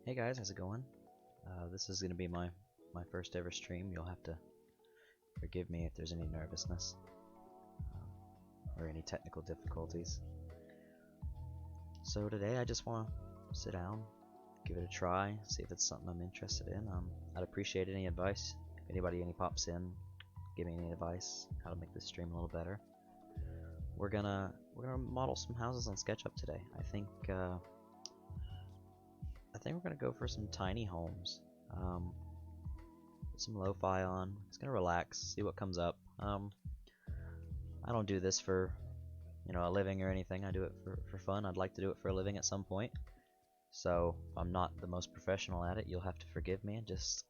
Hey guys, how's it going? This is gonna be my first ever stream. You'll have to forgive me if there's any nervousness or any technical difficulties. So today I just want to sit down, give it a try, see if it's something I'm interested in. I'd appreciate any advice. If any pops in, give me any advice how to make this stream a little better. We're gonna model some houses on SketchUp today. I think we're gonna go for some tiny homes. Put some lo-fi on. Just gonna relax, see what comes up. I don't do this for a living or anything. I do it for fun. I'd like to do it for a living at some point. So if I'm not the most professional at it, you'll have to forgive me and just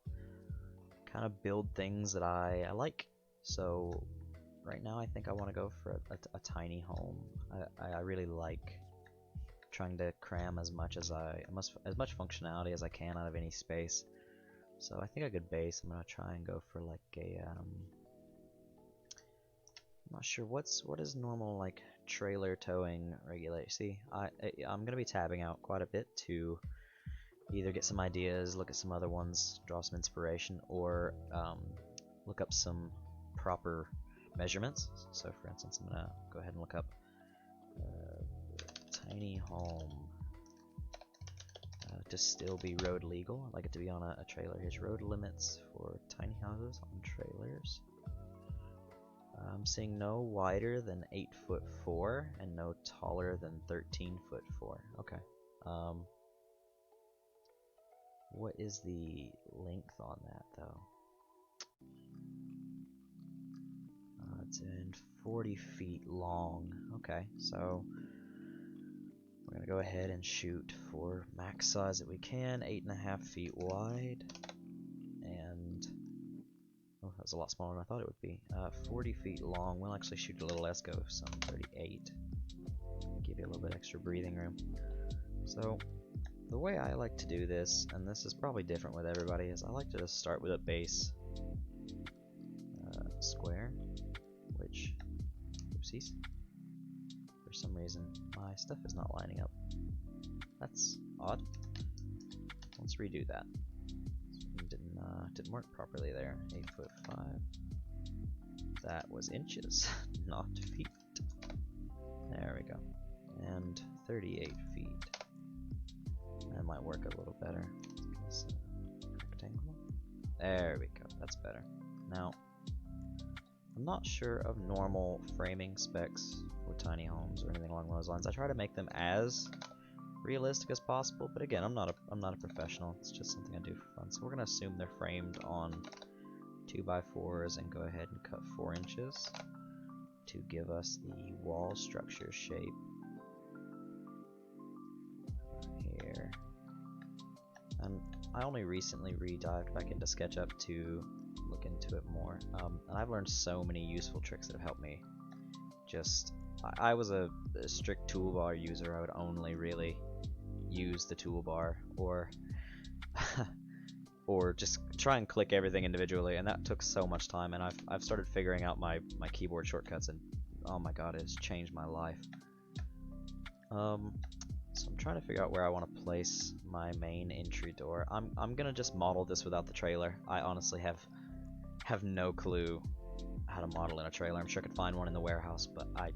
kind of build things that I like. So right now I think I want to go for a tiny home. I really like trying to cram as much functionality as I can out of any space. So I think a good base, I'm gonna try and go for like a I'm not sure what is normal like trailer towing regulate. See, I'm gonna be tabbing out quite a bit to either get some ideas, look at some other ones, draw some inspiration, or look up some proper measurements. So for instance, I'm gonna go ahead and look up tiny home to still be road legal. I'd like it to be on a trailer. Here's road limits for tiny houses on trailers. I'm seeing no wider than 8'4" and no taller than 13'4". Okay. What is the length on that though? It's in 40 feet long. Okay, so we're gonna go ahead and shoot for max size that we can, 8.5 feet wide, and oh, that's a lot smaller than I thought it would be. 40 feet long. We'll actually shoot a little less, go some 38. Give you a little bit extra breathing room. So the way I like to do this, and this is probably different with everybody, is I like to just start with a base square, which, oopsies, for some reason my stuff is not lining up. That's odd. Let's redo that. Didn't work properly there. 8'5". That was inches, not feet. There we go. And 38 feet. That might work a little better. Rectangle. There we go. That's better. Now, I'm not sure of normal framing specs for tiny homes or anything along those lines. I try to make them as realistic as possible, but again, I'm not a professional. It's just something I do for fun. So we're gonna assume they're framed on 2x4s and go ahead and cut 4 inches to give us the wall structure shape here. And I only recently re-dived back into SketchUp to look into it more, and I've learned so many useful tricks that have helped me. I was a strict toolbar user. I would only really use the toolbar or or just try and click everything individually, and that took so much time, and I've started figuring out my keyboard shortcuts, and oh my god, it's changed my life. So I'm trying to figure out where I want to place my main entry door. I'm gonna just model this without the trailer. I honestly have no clue how to model in a trailer. I'm sure I could find one in the warehouse, but I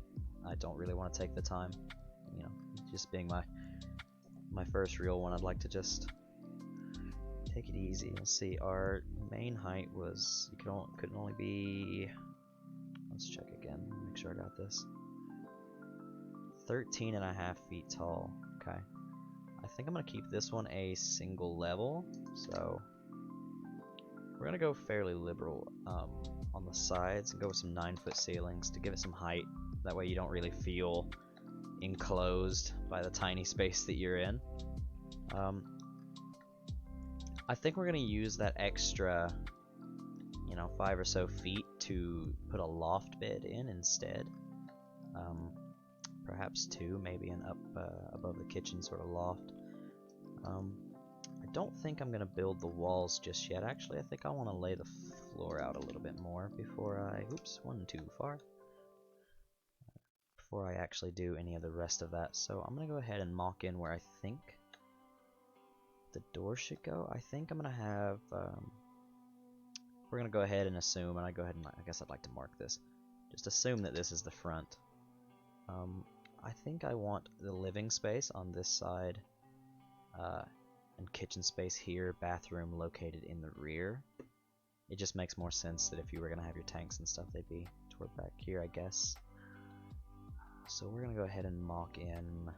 don't really want to take the time. You know, just being my first real one, I'd like to just take it easy. Let's see, our main height was, couldn't only be, let's check again, make sure I got this, 13.5 feet tall. Okay, I think I'm gonna keep this one a single level, so we're gonna go fairly liberal on the sides and go with some 9-foot ceilings to give it some height. That way you don't really feel enclosed by the tiny space that you're in. I think we're gonna use that extra, 5 or so feet to put a loft bed in instead. Perhaps 2, maybe an up above the kitchen sort of loft. I don't think I'm gonna build the walls just yet. Actually, I think I want to lay the floor out a little bit more before I, oops, one too far. Before I actually do any of the rest of that. So I'm gonna go ahead and mock in where I think the door should go. I think I'm gonna have. We're gonna go ahead and assume, and I guess I'd like to mark this. Just assume that this is the front. I think I want the living space on this side, and kitchen space here, bathroom located in the rear. It just makes more sense that if you were gonna have your tanks and stuff, they'd be toward back here, I guess. So we're gonna go ahead and mock in.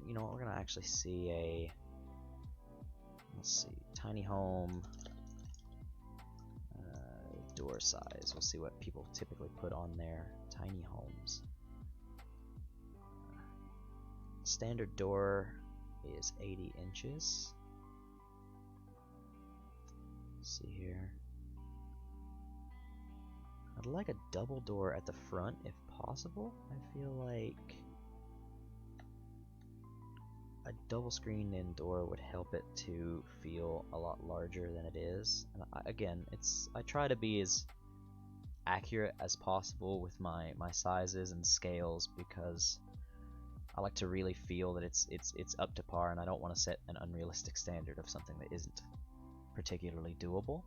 You know what? We're gonna actually see a. Let's see, tiny home. Door size. We'll see what people typically put on their tiny homes. Standard door is 80 inches. Let's see here. I'd like a double door at the front if possible. I feel like a double screened in door would help it to feel a lot larger than it is. And again, I try to be as accurate as possible with my sizes and scales because I like to really feel that it's up to par, and I don't want to set an unrealistic standard of something that isn't particularly doable.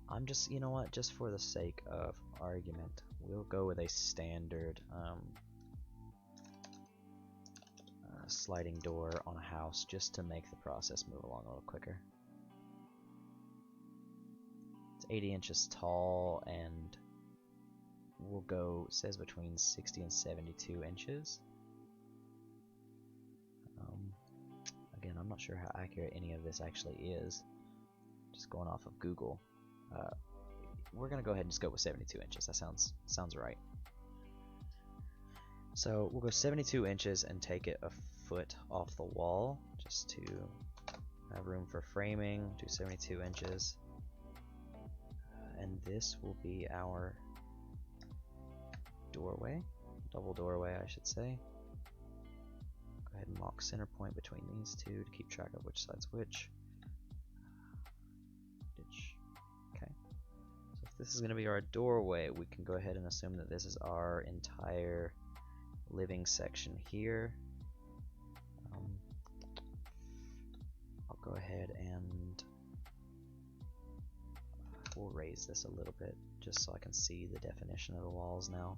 I'm just, you know what, just for the sake of argument, we'll go with a standard sliding door on a house just to make the process move along a little quicker. It's 80 inches tall, and we'll go, it says between 60 and 72 inches. Again, I'm not sure how accurate any of this actually is, just going off of Google. We're gonna go ahead and just go with 72 inches. That sounds right. So we'll go 72 inches and take it a foot off the wall just to have room for framing. Do 72 inches, and this will be our doorway, double doorway, I should say. Go ahead and mark center point between these two to keep track of which side's which. Okay. So if this is going to be our doorway, we can go ahead and assume that this is our entire living section here. I'll go ahead and we'll raise this a little bit just so I can see the definition of the walls now.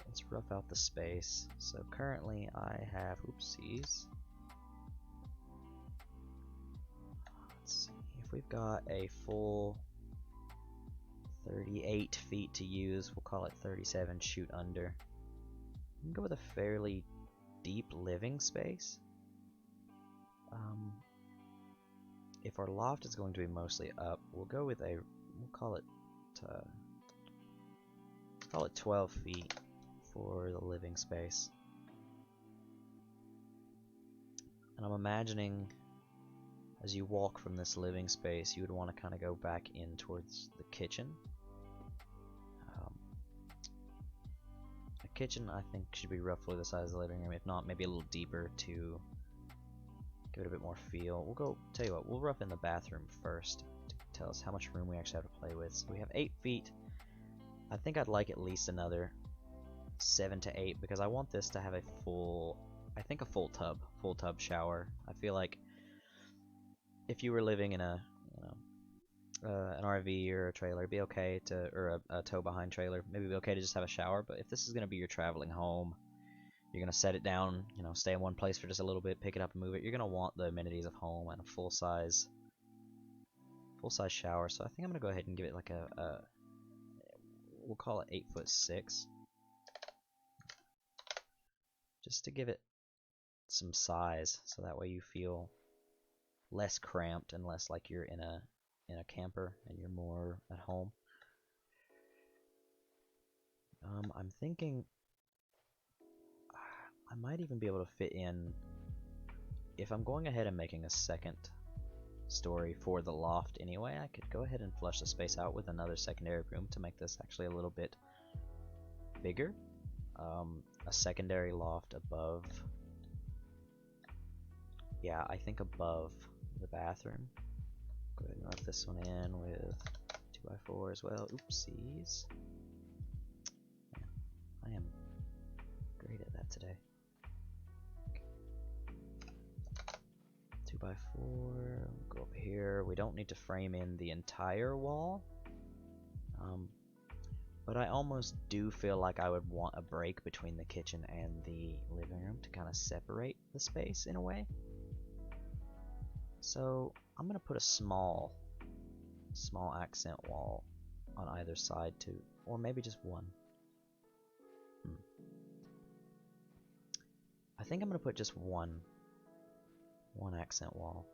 Let's rough out the space. So currently I have, oopsies. Let's see, if we've got a full 38 feet to use, we'll call it 37, shoot under. We can go with a fairly deep living space. If our loft is going to be mostly up, we'll go with a, we'll call it 12 feet for the living space. And I'm imagining as you walk from this living space, you would want to kind of go back in towards the kitchen. The kitchen, I think, should be roughly the size of the living room, if not maybe a little deeper to give it a bit more feel. We'll go, tell you what, we'll rough in the bathroom first to tell us how much room we actually have to play with. So we have 8 feet. I think I'd like at least another 7 to 8 because I want this to have a full, I think a full tub shower. I feel like if you were living in a, an RV or a trailer, it'd be okay to, or a tow behind trailer, maybe it'd be okay to just have a shower. But if this is going to be your traveling home, you're going to set it down, stay in one place for just a little bit, pick it up and move it. You're going to want the amenities of home and a full size shower. So I think I'm going to go ahead and give it like a we'll call it 8'6", just to give it some size, so that way you feel less cramped and less like you're in a camper and you're more at home. I'm thinking I might even be able to fit in, if I'm going ahead and making a second story for the loft anyway, I could go ahead and flush the space out with another secondary room to make this actually a little bit bigger. A secondary loft above, yeah, I think above the bathroom. Go ahead and rough this one in with 2x4 as well. Oopsies. Man, I am great at that today. 2x4, go up here. We don't need to frame in the entire wall. But I almost do feel like I would want a break between the kitchen and the living room to kind of separate the space in a way. So I'm going to put a small accent wall on either side too, or maybe just one. I think I'm going to put just one accent wall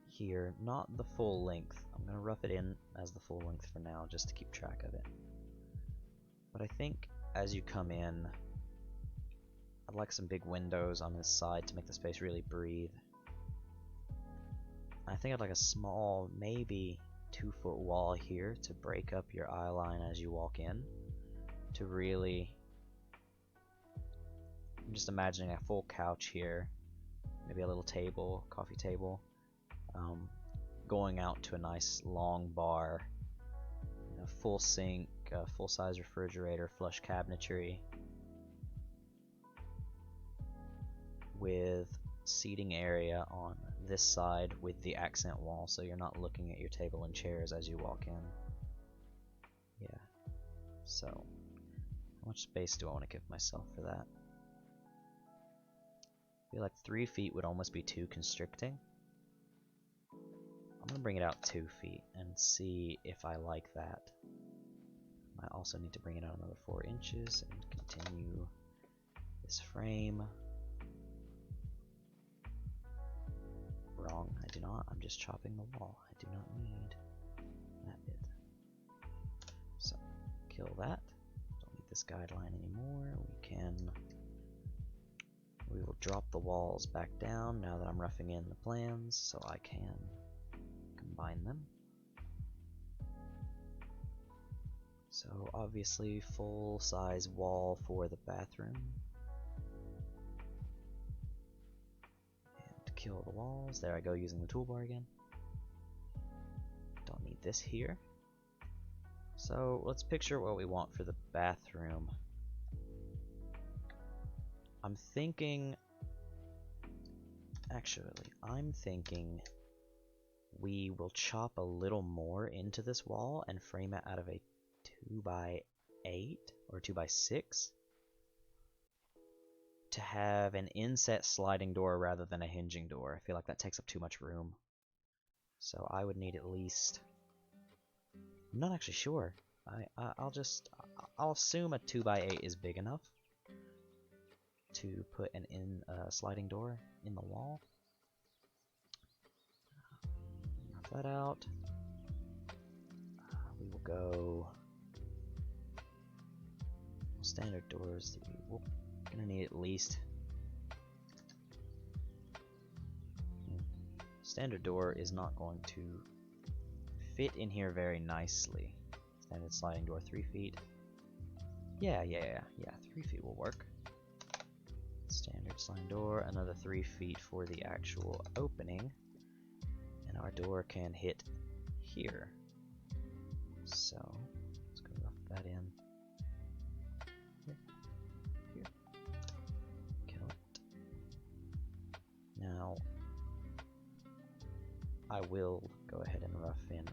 here, not the full length. I'm going to rough it in as the full length for now just to keep track of it. But I think as you come in, I'd like some big windows on this side to make the space really breathe. I think I'd like a small, maybe 2-foot wall here to break up your eye line as you walk in, to really, I'm just imagining a full couch here, maybe a little table, coffee table, going out to a nice long bar, full sink, full-size refrigerator, flush cabinetry, with seating area on this side with the accent wall, so you're not looking at your table and chairs as you walk in. Yeah. So, how much space do I want to give myself for that? I feel like 3 feet would almost be too constricting. I'm going to bring it out 2 feet and see if I like that. I also need to bring it out another 4 inches and continue this frame. Wrong, I do not. I'm just chopping the wall. I do not need that bit. So, kill that. Don't need this guideline anymore. We will drop the walls back down now that I'm roughing in the plans so I can combine them. So obviously full size wall for the bathroom. And kill the walls. There I go, using the toolbar again. Don't need this here. So let's picture what we want for the bathroom. I'm thinking we will chop a little more into this wall and frame it out of a 2x8 or 2x6 to have an inset sliding door rather than a hinging door. I feel like that takes up too much room. So I would need at least, I'm not actually sure. I'll assume a 2x8 is big enough to put an sliding door in the wall. Knock that out. We will go standard doors. We're gonna need at least standard door is not going to fit in here very nicely. Standard sliding door, 3 feet. Yeah, 3 feet will work. Standard sliding door, another 3 feet for the actual opening, and our door can hit here. So let's go rough that in. Here. Kill it. Now I will go ahead and rough in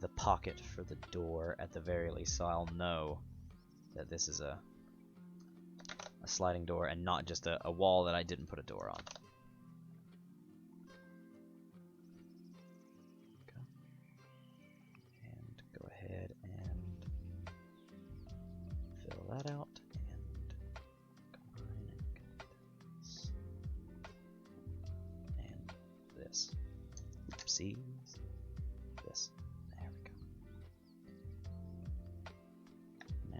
the pocket for the door at the very least, so I'll know that this is a sliding door and not just a wall that I didn't put a door on. Okay. And go ahead and fill that out and combine this and this. Oopsies. This. There we go.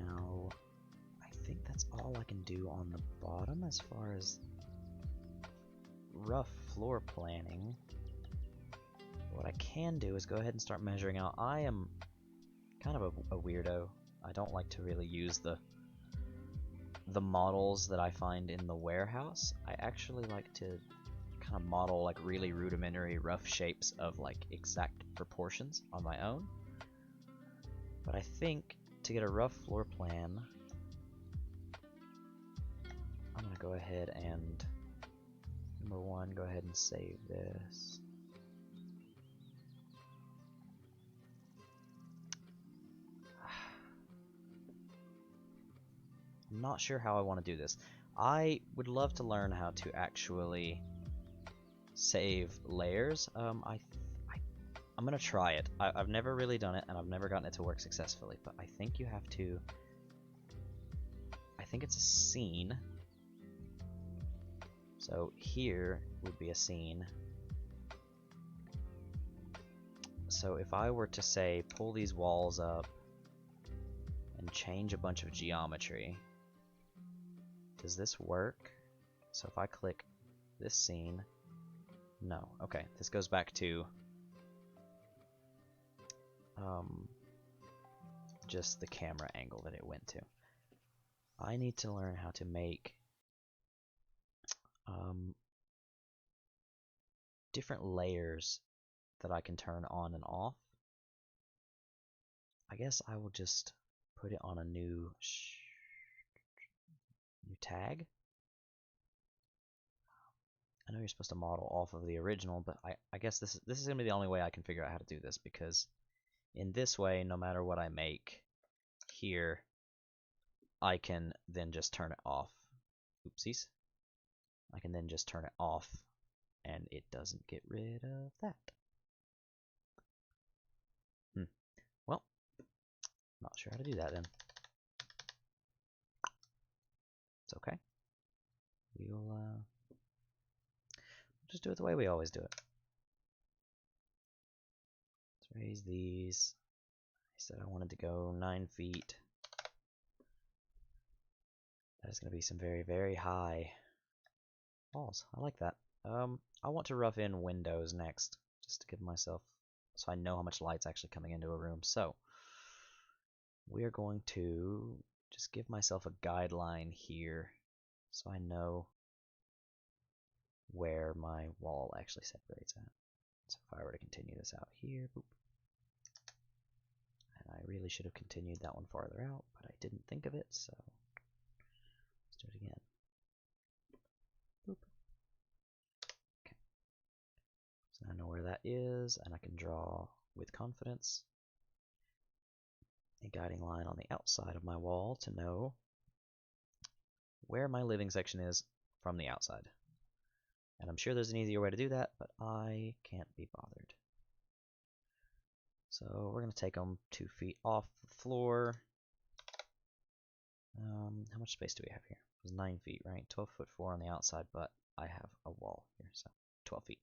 Now I think that's all I can do on the bottom as far as rough floor planning. What I can do is go ahead and start measuring out. I am kind of a weirdo. I don't like to really use the models that I find in the warehouse. I actually like to kind of model like really rudimentary rough shapes of like exact proportions on my own. But I think to get a rough floor plan, I'm gonna go ahead and, number one, go ahead and save this. I'm not sure how I want to do this. I would love to learn how to actually save layers. I'm gonna try it. I've never really done it, and I've never gotten it to work successfully, but I think you have to... I think it's a scene. So here would be a scene. So if I were to say pull these walls up and change a bunch of geometry, does this work? So if I click this scene, no. Okay, this goes back to just the camera angle that it went to. I need to learn how to make different layers that I can turn on and off. I guess I will just put it on a new tag. I know you're supposed to model off of the original, but I guess this is going to be the only way I can figure out how to do this, because in this way, no matter what I make here, I can then just turn it off. Oopsies. I can then just turn it off, and it doesn't get rid of that. Well, not sure how to do that then. It's okay. We'll just do it the way we always do it. Let's raise these. I said I wanted to go 9 feet. That is going to be some very, very high walls. I like that. I want to rough in windows next, just to give myself, so I know how much light's actually coming into a room. So we are going to just give myself a guideline here, so I know where my wall actually separates at. So if I were to continue this out here, boop, and I really should have continued that one farther out, but I didn't think of it, so let's do it again. Boop. Okay. So I know where that is, and I can draw with confidence a guiding line on the outside of my wall to know where my living section is from the outside. And I'm sure there's an easier way to do that, but I can't be bothered. So we're going to take them 2 feet off the floor. How much space do we have here? It was 9 feet, right? 12 foot 4 on the outside, but I have a wall here, so 12 feet.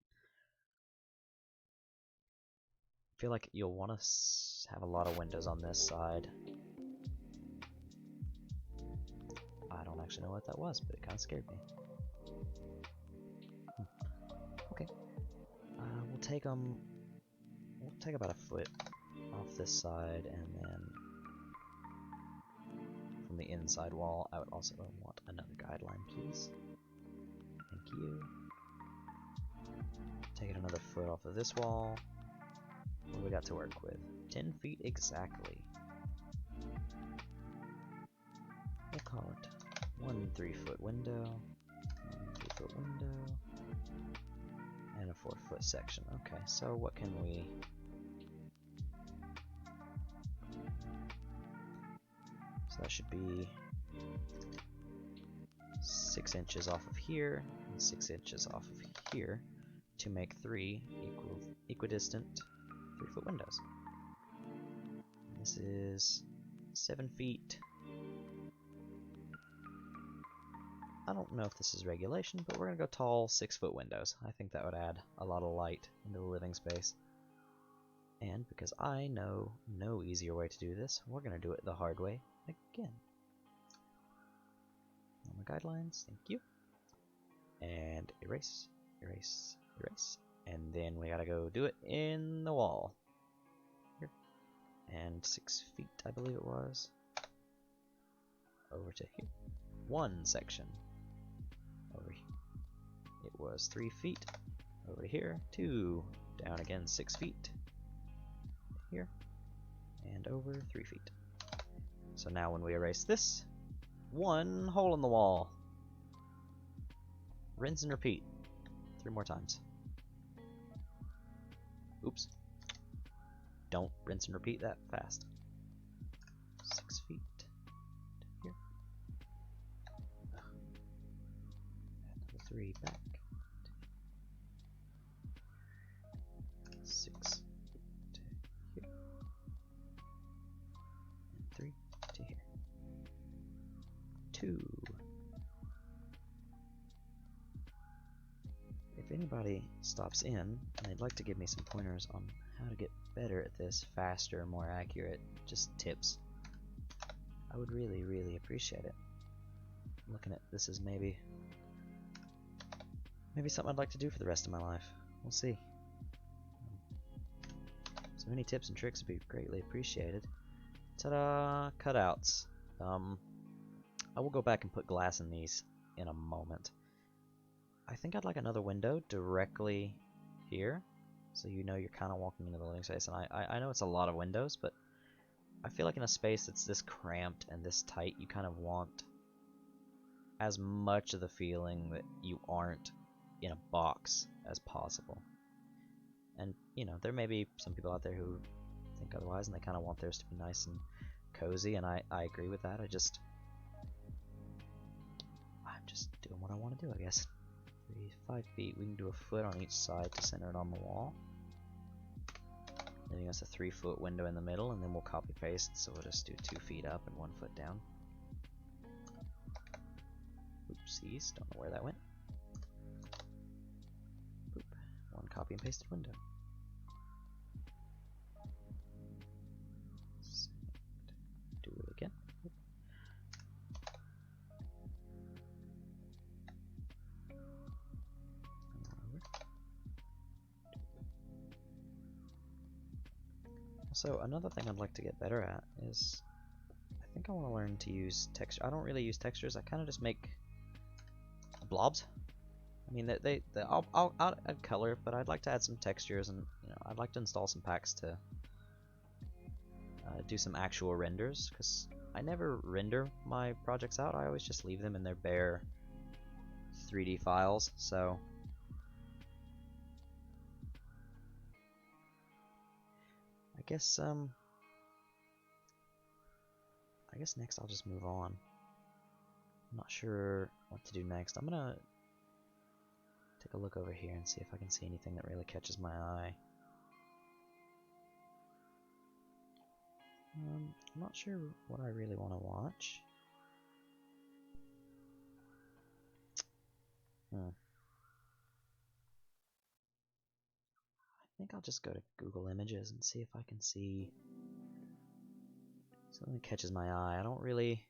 I feel like you'll want to have a lot of windows on this side. I don't actually know what that was, but it kind of scared me. Okay. We'll take them. We'll take about a foot off this side, and then from the inside wall, I would also want another guideline, please. Thank you. Taking another foot off of this wall. What do we got to work with? 10 feet exactly. We'll call it 1 3-foot window, 1 3-foot window, and a 4-foot section. Okay, so what can we... So that should be 6 inches off of here, and 6 inches off of here, to make 3 equidistant 3-foot windows. This is 7 feet. I don't know if this is regulation, but we're going to go tall 6-foot windows. I think that would add a lot of light into the living space. And because I know no easier way to do this, we're going to do it the hard way again. Normal guidelines, thank you. And erase, erase, erase. And then we gotta go do it in the wall. Here. And 6 feet, I believe it was. Over to here. 1 section. Over here. it was 3 feet over to here, 2, down again 6 feet, here, and over 3 feet. So now when we erase this, 1 hole in the wall. Rinse and repeat 3 more times. Oops. Don't rinse and repeat that fast. 6 feet to here. Another 3 back. 6 to here. And 3 to here. 2. If anybody stops in and they'd like to give me some pointers on how to get better at this, faster, more accurate, just tips, I would really, really appreciate it. I'm looking at this as maybe something I'd like to do for the rest of my life. We'll see. So any tips and tricks would be greatly appreciated. Ta-da! Cutouts. I will go back and put glass in these in a moment. I think I'd like another window directly here, so you know you're kind of walking into the living space. And I know it's a lot of windows, but I feel like in a space that's this cramped and this tight, you kind of want as much of the feeling that you aren't in a box as possible. And, you know, there may be some people out there who think otherwise, and they kind of want theirs to be nice and cozy, and I agree with that. I'm just doing what I want to do, I guess. 5 feet, we can do a foot on each side to center it on the wall, leaving us a 3-foot window in the middle, and then we'll copy paste, so we'll just do 2 feet up and 1 foot down. Oopsies, don't know where that went. Boop. 1 copy and pasted window. Do it again. So another thing I'd like to get better at is, I think I want to learn to use texture. I don't really use textures. I kind of just make blobs. I mean, I'll add color, but I'd like to add some textures, and you know, I'd like to install some packs to do some actual renders, because I never render my projects out. I always just leave them in their bare 3D files. So I guess next I'll just move on. I'm not sure what to do next. I'm gonna take a look over here and see if I can see anything that really catches my eye. I'm not sure what I really want to watch. I think I'll just go to Google Images and see if I can see something that catches my eye. I don't really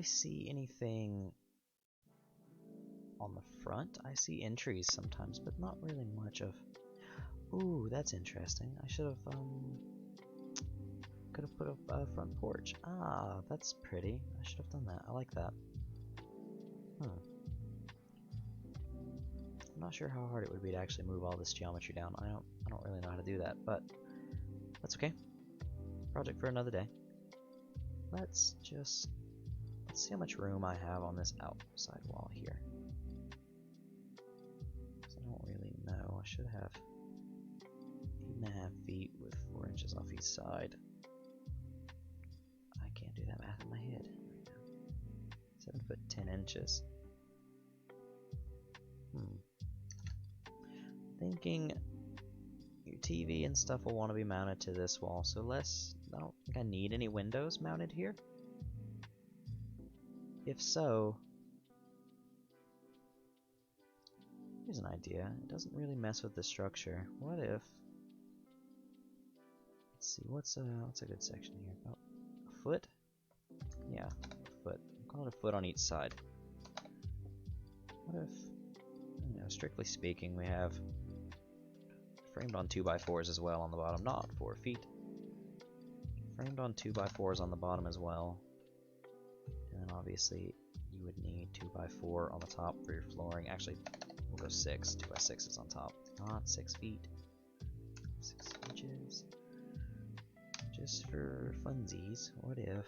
see anything on the front. I see entries sometimes, but not really much of. Ooh, that's interesting. I should have could have put a front porch. Ah, that's pretty. I should have done that. I like that. I'm not sure how hard it would be to actually move all this geometry down. I don't really know how to do that, but that's okay. Project for another day. Let's see how much room I have on this outside wall here. I don't really know. I should have 8.5 feet with 4 inches off each side. I can't do that math in my head right now. 7 foot 10 inches. Thinking your TV and stuff will want to be mounted to this wall, so I don't think I need any windows mounted here. If so, here's an idea. It doesn't really mess with the structure. What if, let's see, what's a good section here? About a foot? Yeah, a foot. I'll call it a foot on each side. What if, you know, strictly speaking, we have framed on 2x4s as well on the bottom, not 4 feet. Framed on 2x4s on the bottom as well. And then obviously you would need 2x4 on the top for your flooring. Actually, we'll go 6. 2x6 is on top. Not 6 feet. 6 inches. Just for funsies, what if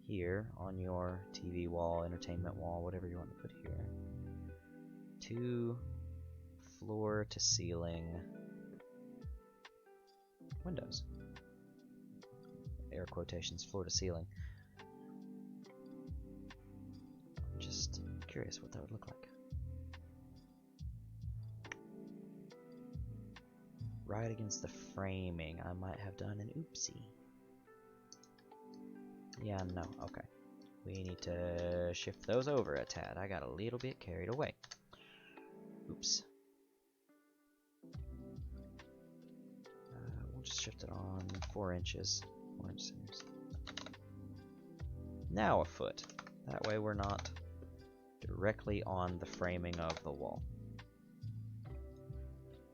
here on your TV wall, entertainment wall, whatever you want to put here, 2 floor to ceiling windows. Air quotations, floor to ceiling. I'm just curious what that would look like. Right against the framing, I might have done an oopsie. Yeah, no, okay. We need to shift those over a tad. I got a little bit carried away. Oops. We'll just shift it on 4 inches. 4 inches. Now a foot. That way we're not directly on the framing of the wall.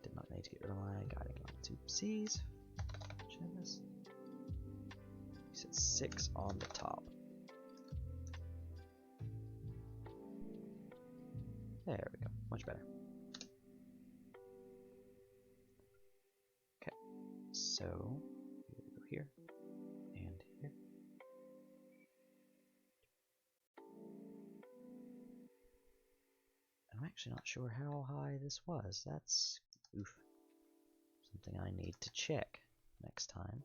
Did not need to get rid of my guiding lines. Oopsies. You said 6 on the top. There we go. Much better. Okay. So, we go here and here. I'm actually not sure how high this was. That's something I need to check next time.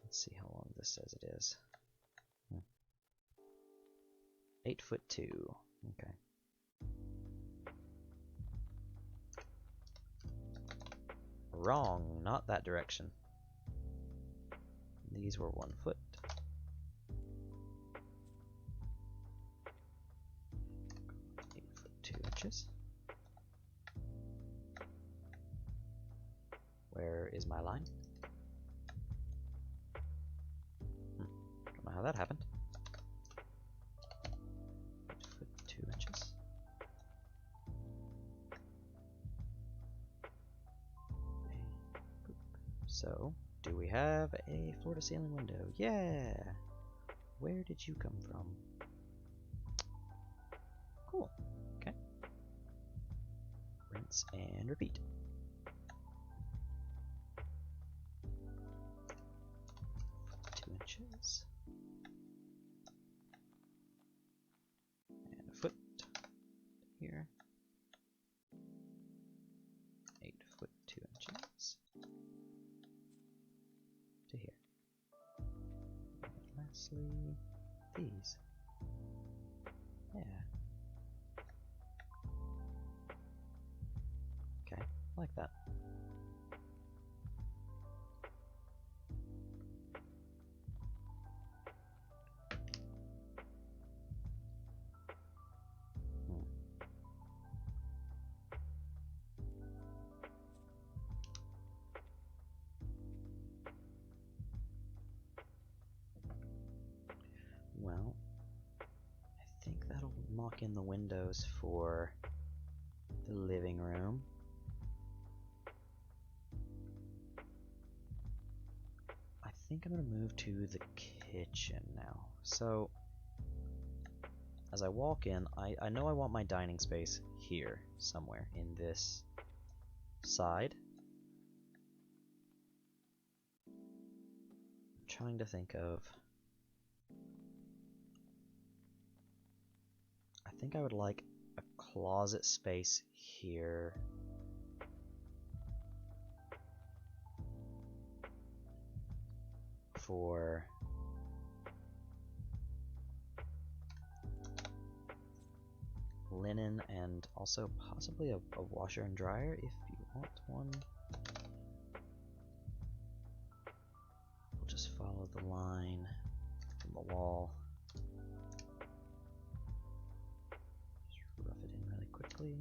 Let's see how long this says it is. 8'2". Okay. Wrong, not that direction. These were 1 foot. 8'2". Where is my line? Don't know how that happened. 8'2". So, do we have a floor-to-ceiling window? Yeah! Where did you come from? Cool. Okay. Rinse and repeat. Inches. And a foot here. 8'2". To here. And lastly, these. Yeah. Okay, like that. Well, I think that'll knock in the windows for the living room. I think I'm going to move to the kitchen now. So, as I walk in, I know I want my dining space here, somewhere in this side. I'm trying to think of... I think I would like a closet space here. For linen and also possibly a washer and dryer if you want one. We'll just follow the line from the wall. Just rough it in really quickly.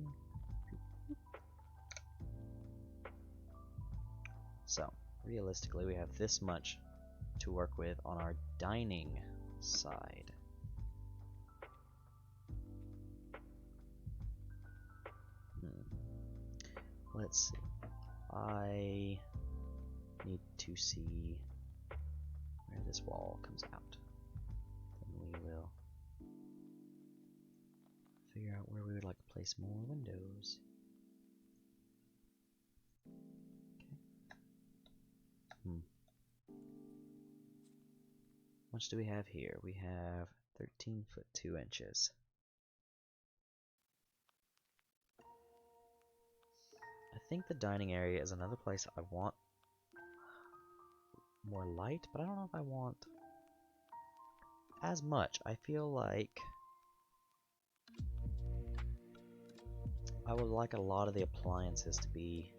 So, realistically, we have this much to work with on our dining side. Let's see. I need to see where this wall comes out. Then we will figure out where we would like to place more windows. Okay. How much do we have here? We have 13 foot 2 inches. I think the dining area is another place I want more light, but I don't know if I want as much. I feel like I would like a lot of the appliances to be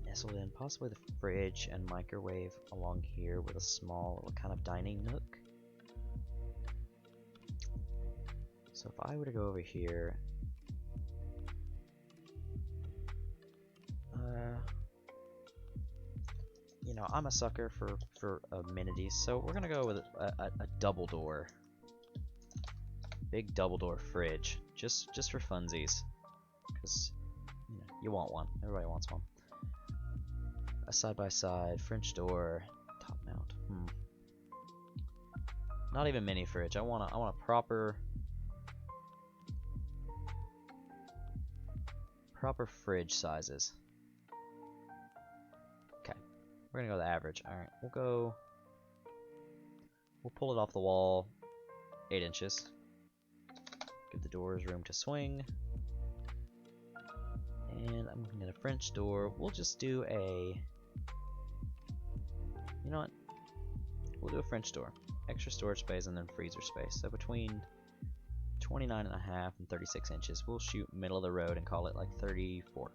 nestled in, possibly the fridge and microwave along here with a small little kind of dining nook. So if I were to go over here, you know, I'm a sucker for amenities, so we're gonna go with a double door, big double door fridge, just for funsies, because you know, you want one. Everybody wants one. A side by side French door, top mount. Not even mini fridge. I want a proper fridge sizes. Okay, we're gonna go the average. All right, we'll pull it off the wall 8 inches. Give the doors room to swing. And I'm looking at a French door. We'll just do a, you know what? We'll do a French door. Extra storage space and then freezer space. So between 29.5 and 36 inches. We'll shoot middle of the road and call it like 34.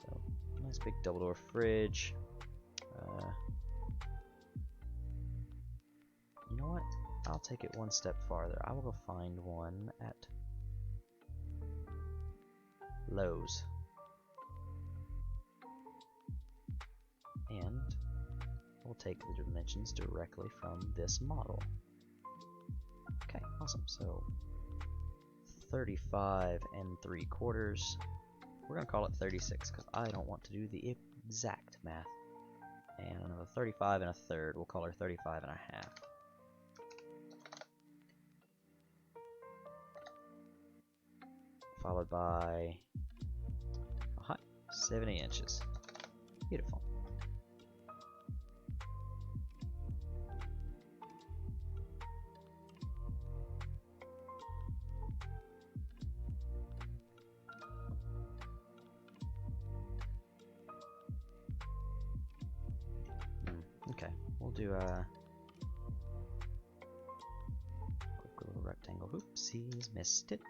So, nice big double door fridge. You know what? I'll take it one step farther. I will go find one at Lowe's. And we'll take the dimensions directly from this model. Okay, awesome. So 35 3/4. We're gonna call it 36 because I don't want to do the exact math. And another 35 1/3. We'll call her 35 1/2. Followed by 70 inches. Beautiful. Okay, we'll do a quick little rectangle. Oopsies, missed it.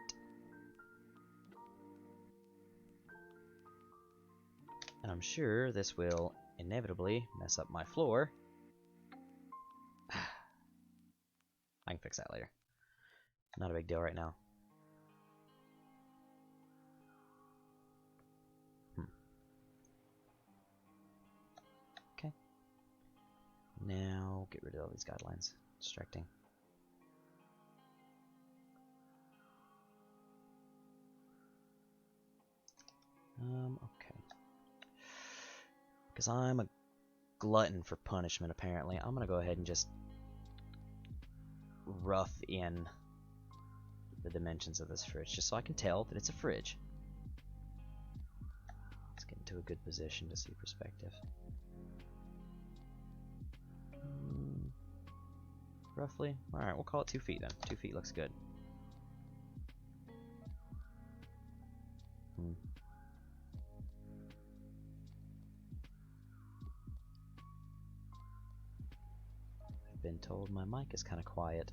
And I'm sure this will inevitably mess up my floor. I can fix that later. Not a big deal right now. Okay. Now get rid of all these guidelines. Distracting. Okay. Because I'm a glutton for punishment, apparently, I'm gonna go ahead and just rough in the dimensions of this fridge, just so I can tell that it's a fridge. Let's get into a good position to see perspective. Roughly. Alright, we'll call it 2 feet then. 2 feet looks good. I've been told my mic is kind of quiet.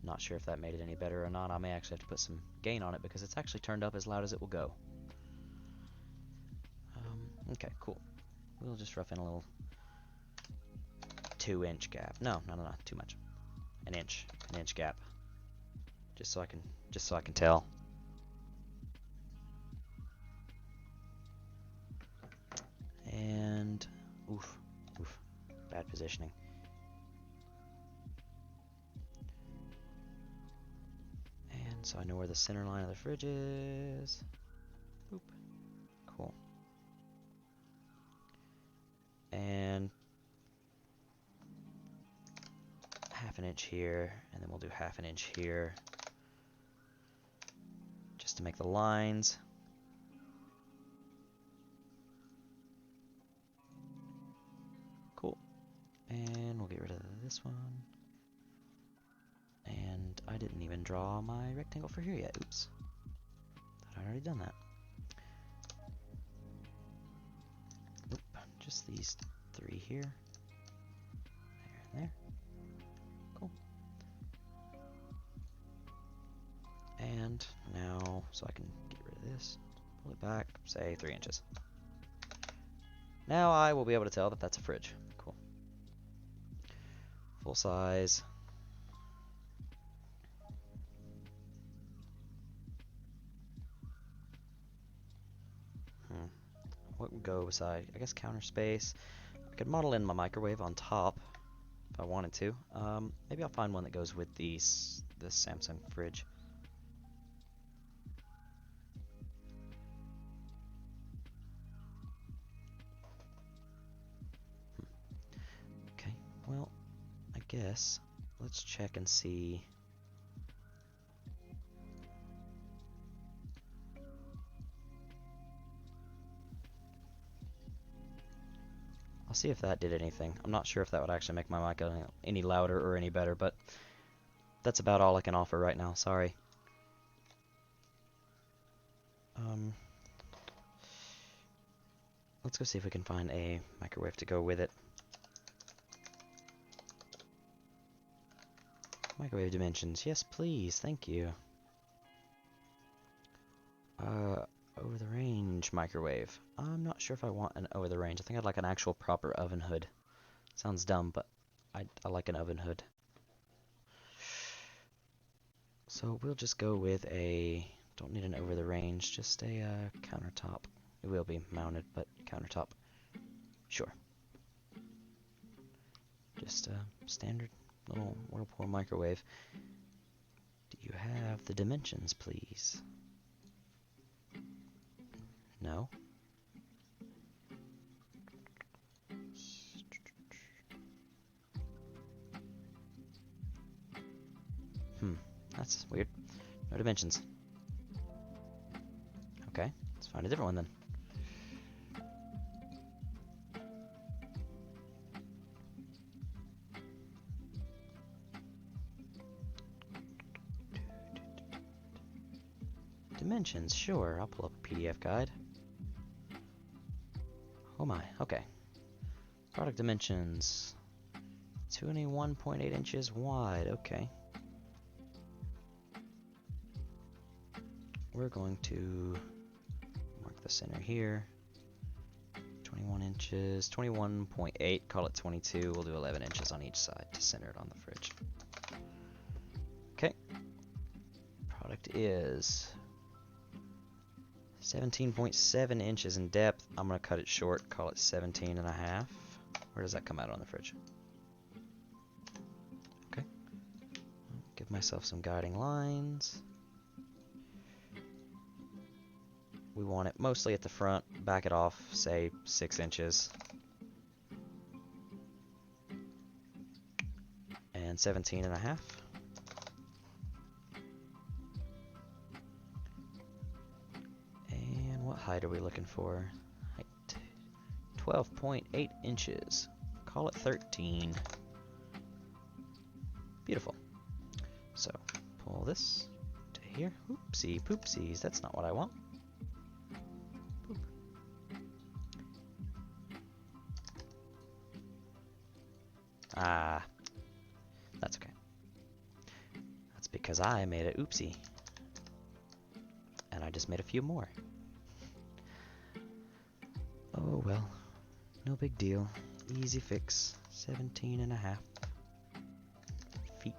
Not sure if that made it any better or not. I may actually have to put some gain on it because it's actually turned up as loud as it will go. Okay, cool. We'll just rough in a little 2-inch gap. No, too much. An inch gap. Just so I can tell. And oof, bad positioning. And so I know where the center line of the fridge is. Boop. Cool. And half an inch here, and then we'll do half an inch here, just to make the lines. Cool. And we'll get rid of this one. And I didn't even draw my rectangle for here yet. Oops. Thought I'd already done that. Nope. Just these three here. There and there. Cool. And now, so I can get rid of this, pull it back, say 3 inches. Now I will be able to tell that that's a fridge. Cool. Full size. What would go beside? I guess counter space. I could model in my microwave on top if I wanted to. Maybe I'll find one that goes with this Samsung fridge. Okay, well, I guess let's check and see. I'll see if that did anything. I'm not sure if that would actually make my mic any louder or any better, but that's about all I can offer right now. Sorry. Let's go see if we can find a microwave to go with it. Microwave dimensions. Yes, please. Thank you. Over the range microwave. I'm not sure if I want an over the range. I think I'd like an actual proper oven hood. Sounds dumb, but I like an oven hood. So we'll just go with a, don't need an over the range, just a countertop. It will be mounted, but countertop. Sure. Just a standard little Whirlpool microwave. Do you have the dimensions, please? No? That's weird. No dimensions. Okay, let's find a different one then. Dimensions, sure. I'll pull up a PDF guide. Oh my, okay. Product dimensions. 21.8 inches wide, okay. We're going to mark the center here. 21 inches, 21.8, call it 22. We'll do 11 inches on each side to center it on the fridge. Okay. Product is 17.7 inches in depth. I'm going to cut it short, call it 17 and a half. Where does that come out on the fridge? Okay. Give myself some guiding lines. We want it mostly at the front, back it off, say 6 inches. And 17 and a half. And what height are we looking for? Height 12.8 inches. Call it 13. Beautiful. So, pull this to here. Oopsie poopsies, that's not what I want. Ah, that's okay. That's because I made an oopsie. And I just made a few more. Oh well, no big deal. Easy fix. 17 and a half feet.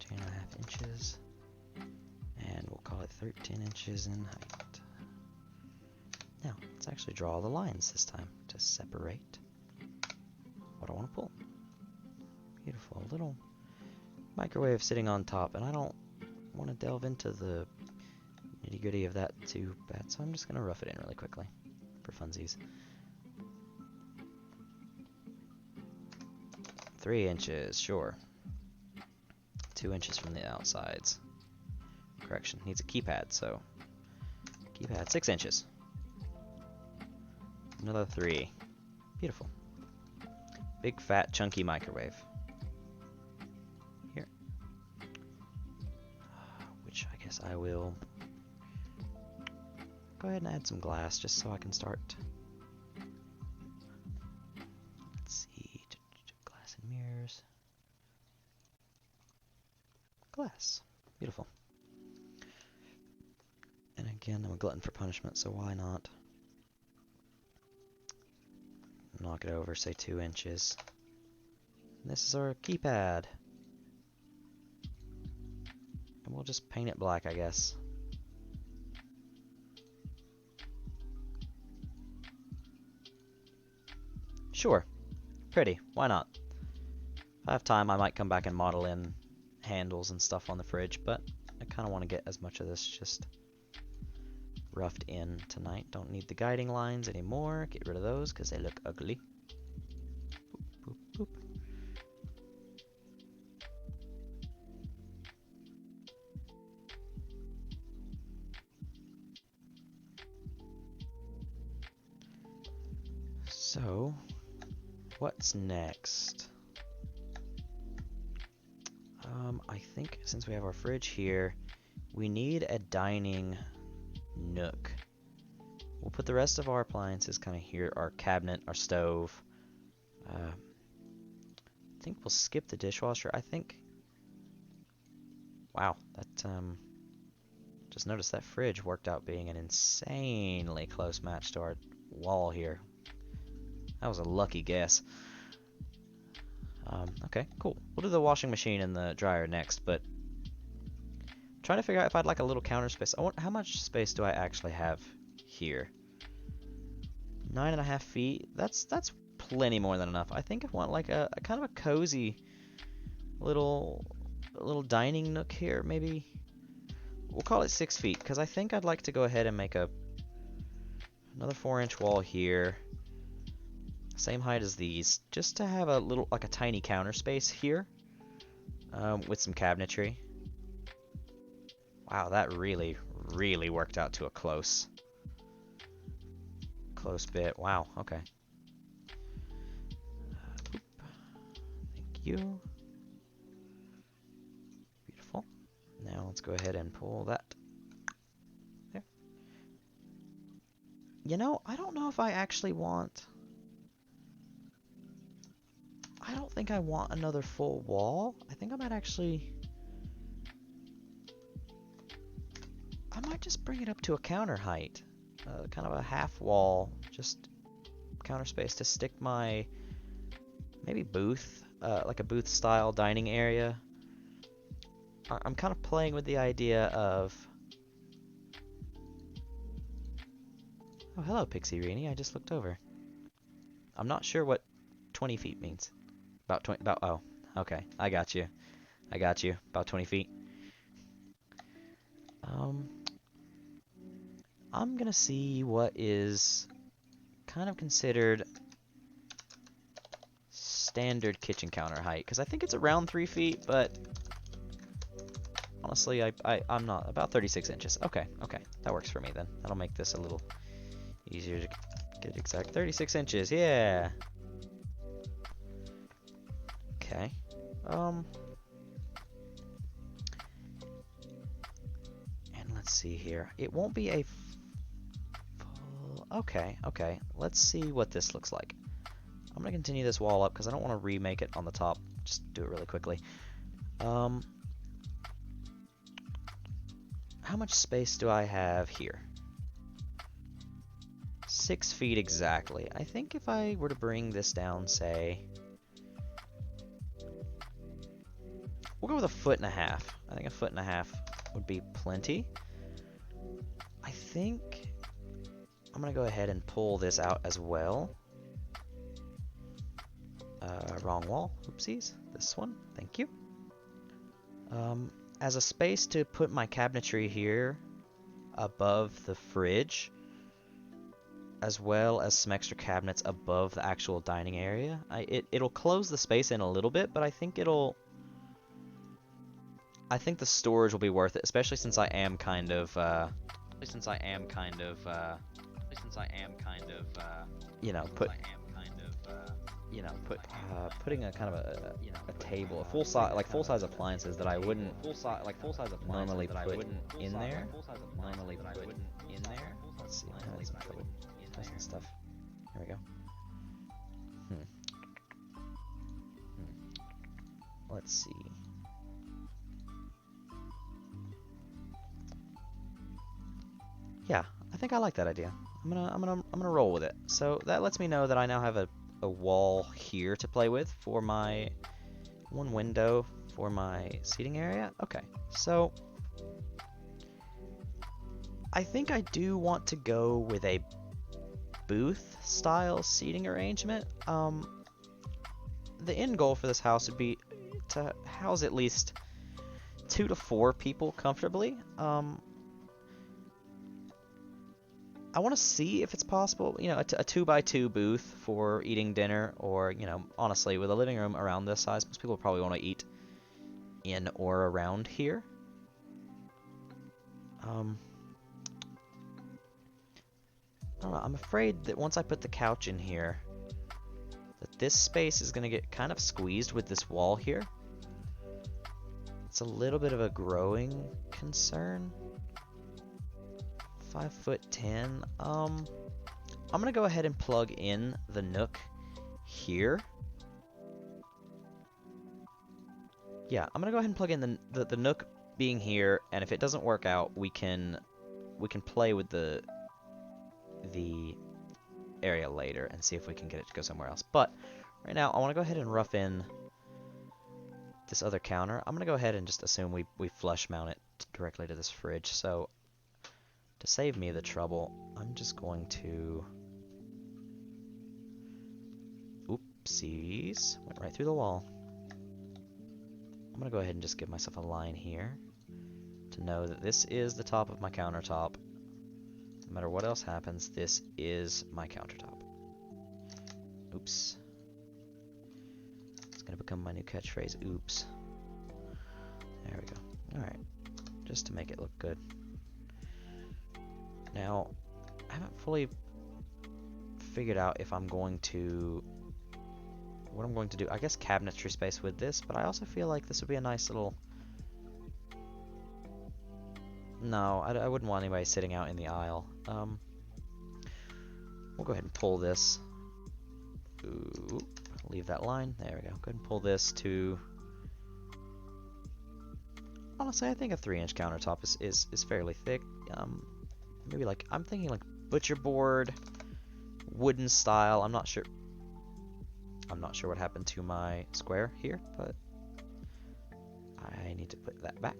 10 and a half inches. And we'll call it 13 inches in height. Now, let's actually draw the lines this time to separate what I want to pull. Beautiful little microwave sitting on top, and I don't want to delve into the nitty-gritty of that too bad, so I'm just going to rough it in really quickly for funsies. 3 inches, sure. 2 inches from the outsides. Correction, needs a keypad, so keypad 6 inches. Another 3. Beautiful. Big fat chunky microwave. Here. Which I guess I will go ahead and add some glass just so I can start. Let's see. Glass and mirrors. Glass. Beautiful. And again, I'm a glutton for punishment, so why not knock it over, say 2 inches. And this is our keypad. And we'll just paint it black, I guess. Sure. Pretty. Why not? If I have time, I might come back and model in handles and stuff on the fridge, but I kind of want to get as much of this just roughed in tonight. Don't need the guiding lines anymore. Get rid of those because they look ugly. Boop, boop, boop. So, what's next? I think since we have our fridge here, we need a dining nook. We'll put the rest of our appliances kind of here, our cabinet, our stove. I think we'll skip the dishwasher. I think, wow, that just noticed that fridge worked out being an insanely close match to our wall here. That was a lucky guess. Okay, cool. We'll do the washing machine and the dryer next, but I'm trying to figure out if I'd like a little counter space. How much space do I actually have here? 9.5 feet. That's plenty more than enough. I think I want like a kind of a cozy little dining nook here. Maybe we'll call it 6 feet because I think I'd like to go ahead and make another 4-inch wall here. Same height as these, just to have a little, like a tiny counter space here, with some cabinetry. Wow, that really, really worked out to a close bit. Wow, okay. Thank you. Beautiful. Now let's go ahead and pull that there. You know, I don't know if I actually want... I don't think I want another full wall. I think I might actually... I might just bring it up to a counter height. Kind of a half wall. Just counter space to stick my... maybe booth. Like a booth style dining area. I'm kind of playing with the idea of... Oh, hello, Pixie Reenie. I just looked over. I'm not sure what 20 feet means. About 20, oh, okay, I got you. About 20 feet. I'm gonna see what is kind of considered standard kitchen counter height, because I think it's around 3 feet, but honestly, I'm not. About 36 inches. Okay, that works for me then. That'll make this a little easier to get exact. 36 inches, yeah! Okay. And let's see here. It won't be a full... Okay. Let's see what this looks like. I'm going to continue this wall up because I don't want to remake it on the top. Just do it really quickly. How much space do I have here? 6 feet exactly. I think if I were to bring this down, say... We'll go with 1.5 feet. I think 1.5 feet would be plenty. I think I'm going to go ahead and pull this out as well. Wrong wall. Oopsies. This one. Thank you. as a space to put my cabinetry here above the fridge, as well as some extra cabinets above the actual dining area. It'll close the space in a little bit, but I think the storage will be worth it, especially since I am kind of you know, putting a kind of a table, a full size appliances that I wouldn't normally put in there. Let's see, I'm having some trouble pressing stuff. Here we go. Let's see. Yeah, I think I like that idea. I'm gonna roll with it. So that lets me know that I now have a wall here to play with for my one window for my seating area. Okay, so I think I do want to go with a booth style seating arrangement. The end goal for this house would be to house at least 2 to 4 people comfortably. I want to see if it's possible, you know, a 2x2 booth for eating dinner, or, you know, honestly, with a living room around this size, most people probably want to eat in or around here. I don't know, I'm afraid that once I put the couch in here, that this space is going to get kind of squeezed with this wall here. It's a little bit of a growing concern. 5'10". I'm gonna go ahead and plug in the nook here. Yeah, I'm gonna go ahead and plug in the nook being here, and if it doesn't work out, we can play with the area later and see if we can get it to go somewhere else. But right now, I want to go ahead and rough in this other counter. I'm gonna go ahead and just assume we flush mount it directly to this fridge. So to save me the trouble, I'm just going to... Oopsies. Went right through the wall. I'm going to go ahead and just give myself a line here to know that this is the top of my countertop. No matter what else happens, this is my countertop. Oops. It's going to become my new catchphrase, oops. There we go. Alright. Just to make it look good. Now, I haven't fully figured out if I'm going to... what I'm going to do. I guess cabinetry space with this, but I also feel like this would be a nice little... No, I wouldn't want anybody sitting out in the aisle. We'll go ahead and pull this. Ooh, leave that line. There we go. Go ahead and pull this to... Honestly, I think a 3-inch countertop is fairly thick. Maybe like, I'm thinking like butcher board, wooden style. I'm not sure what happened to my square here, but I need to put that back.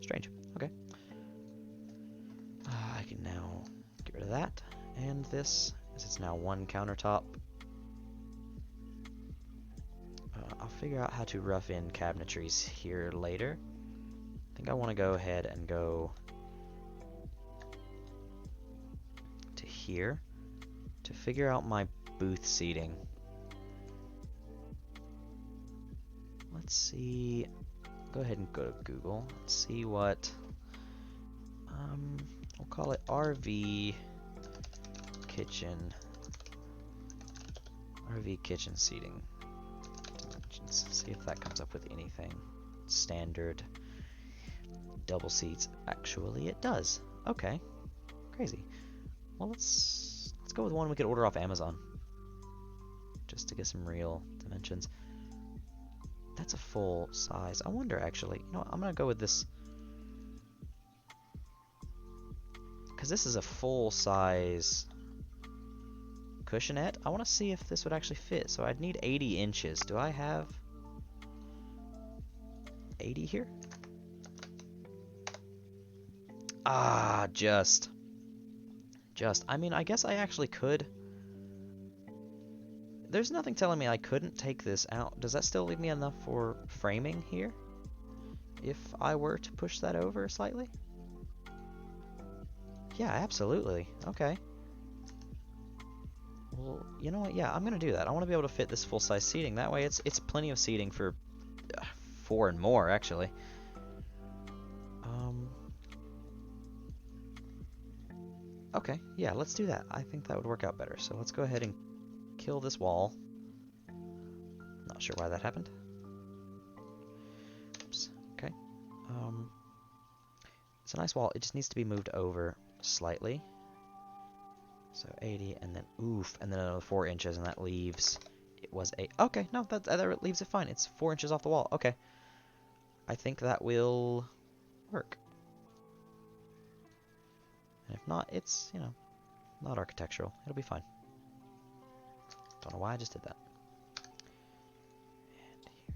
Strange. Okay. I can now get rid of that. And this, as it's now one countertop. I'll figure out how to rough in cabinetries here later. I think I want to go ahead and go to here to figure out my booth seating. Let's see. Go ahead and go to Google. Let's see what. We'll call it RV kitchen. RV kitchen seating. See if that comes up with anything. Standard double seats. Actually, it does. Okay. Crazy. Well, let's go with one we could order off Amazon. Just to get some real dimensions. That's a full size. I wonder, actually. You know what? I'm going to go with this. Because this is a full size cushionette. I want to see if this would actually fit. So I'd need 80 inches. Do I have 80 here? Ah, just. I mean, I guess I actually could. there's nothing telling me I couldn't take this out. Does that still leave me enough for framing here? If I were to push that over slightly? Yeah, absolutely. Okay. Well, you know what? Yeah, I'm gonna do that. I want to be able to fit this full-size seating. That way, it's plenty of seating for 4 and more, actually. Okay, yeah, let's do that. I think that would work out better. So let's go ahead and kill this wall. Not sure why that happened. Oops. Okay. It's a nice wall. It just needs to be moved over slightly. So 80, and then oof, and then another 4 inches, and that leaves. It was a. Okay, no, that leaves it fine. It's 4 inches off the wall. Okay. I think that will work. And if not, it's, you know, not architectural. It'll be fine. Don't know why I just did that. And here.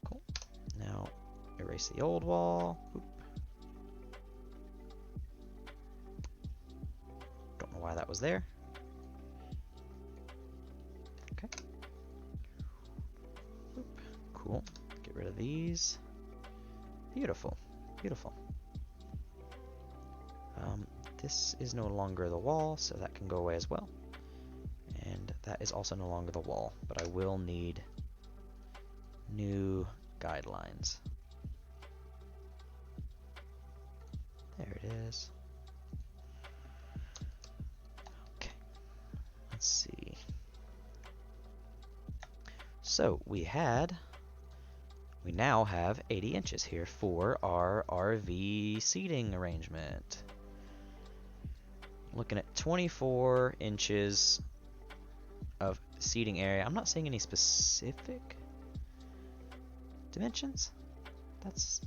Cool. Now, erase the old wall. Oop. Don't know why that was there. Okay. Oop. Cool. Get rid of these. Beautiful. Beautiful. This is no longer the wall, so that can go away as well. And that is also no longer the wall, but I will need new guidelines. There it is. Okay, let's see. So we now have 80 inches here for our RV seating arrangement. Looking at 24 inches of seating area. I'm not seeing any specific dimensions. That's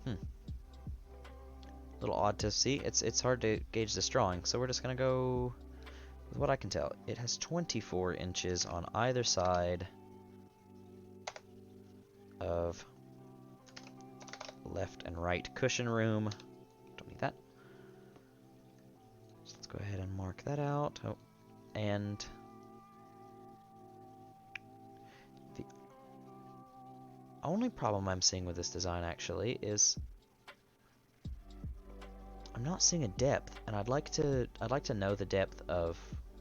a little odd to see. It's hard to gauge this drawing, so we're just gonna go with what I can tell. It has 24 inches on either side of left and right cushion room. Don't need that. So let's go ahead and mark that out. Oh, and the only problem I'm seeing with this design actually is I'm not seeing a depth, and I'd like to know the depth of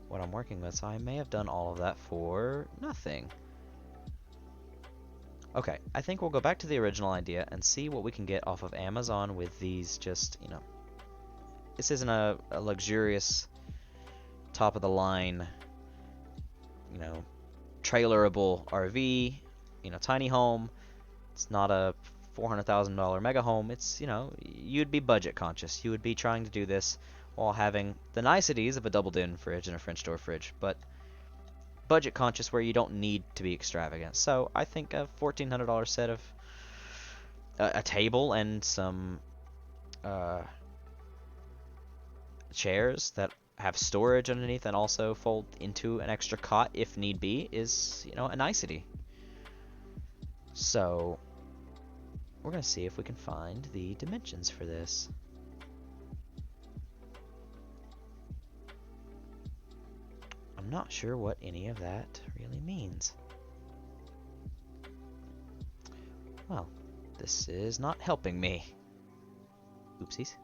what I'm working with, so I may have done all of that for nothing. Okay, I think we'll go back to the original idea and see what we can get off of Amazon with these just, you know, this isn't a luxurious, top-of-the-line, you know, trailerable RV, you know, tiny home. It's not a $400,000 mega home. It's, you know, you'd be budget conscious. You would be trying to do this while having the niceties of a doubled-in fridge and a French door fridge, but budget conscious where you don't need to be extravagant. So I think a $1,400 set of a table and some chairs that have storage underneath and also fold into an extra cot if need be is, you know, a nicety. So we're going to see if we can find the dimensions for this. I'm not sure what any of that really means. Well, this is not helping me. Oopsies.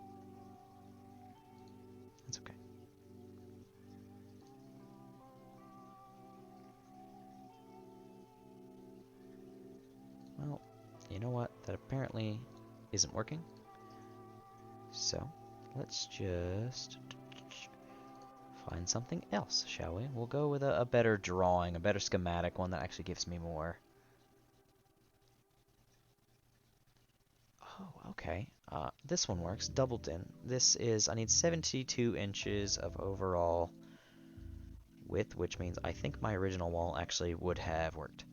That's okay. Well, you know what? That apparently isn't working. So, let's just find something else, shall we? We'll go with a better drawing, a better schematic, one that actually gives me more. Oh, okay. This one works. Doubled in. This is, I need 72 inches of overall width, which means I think my original wall actually would have worked.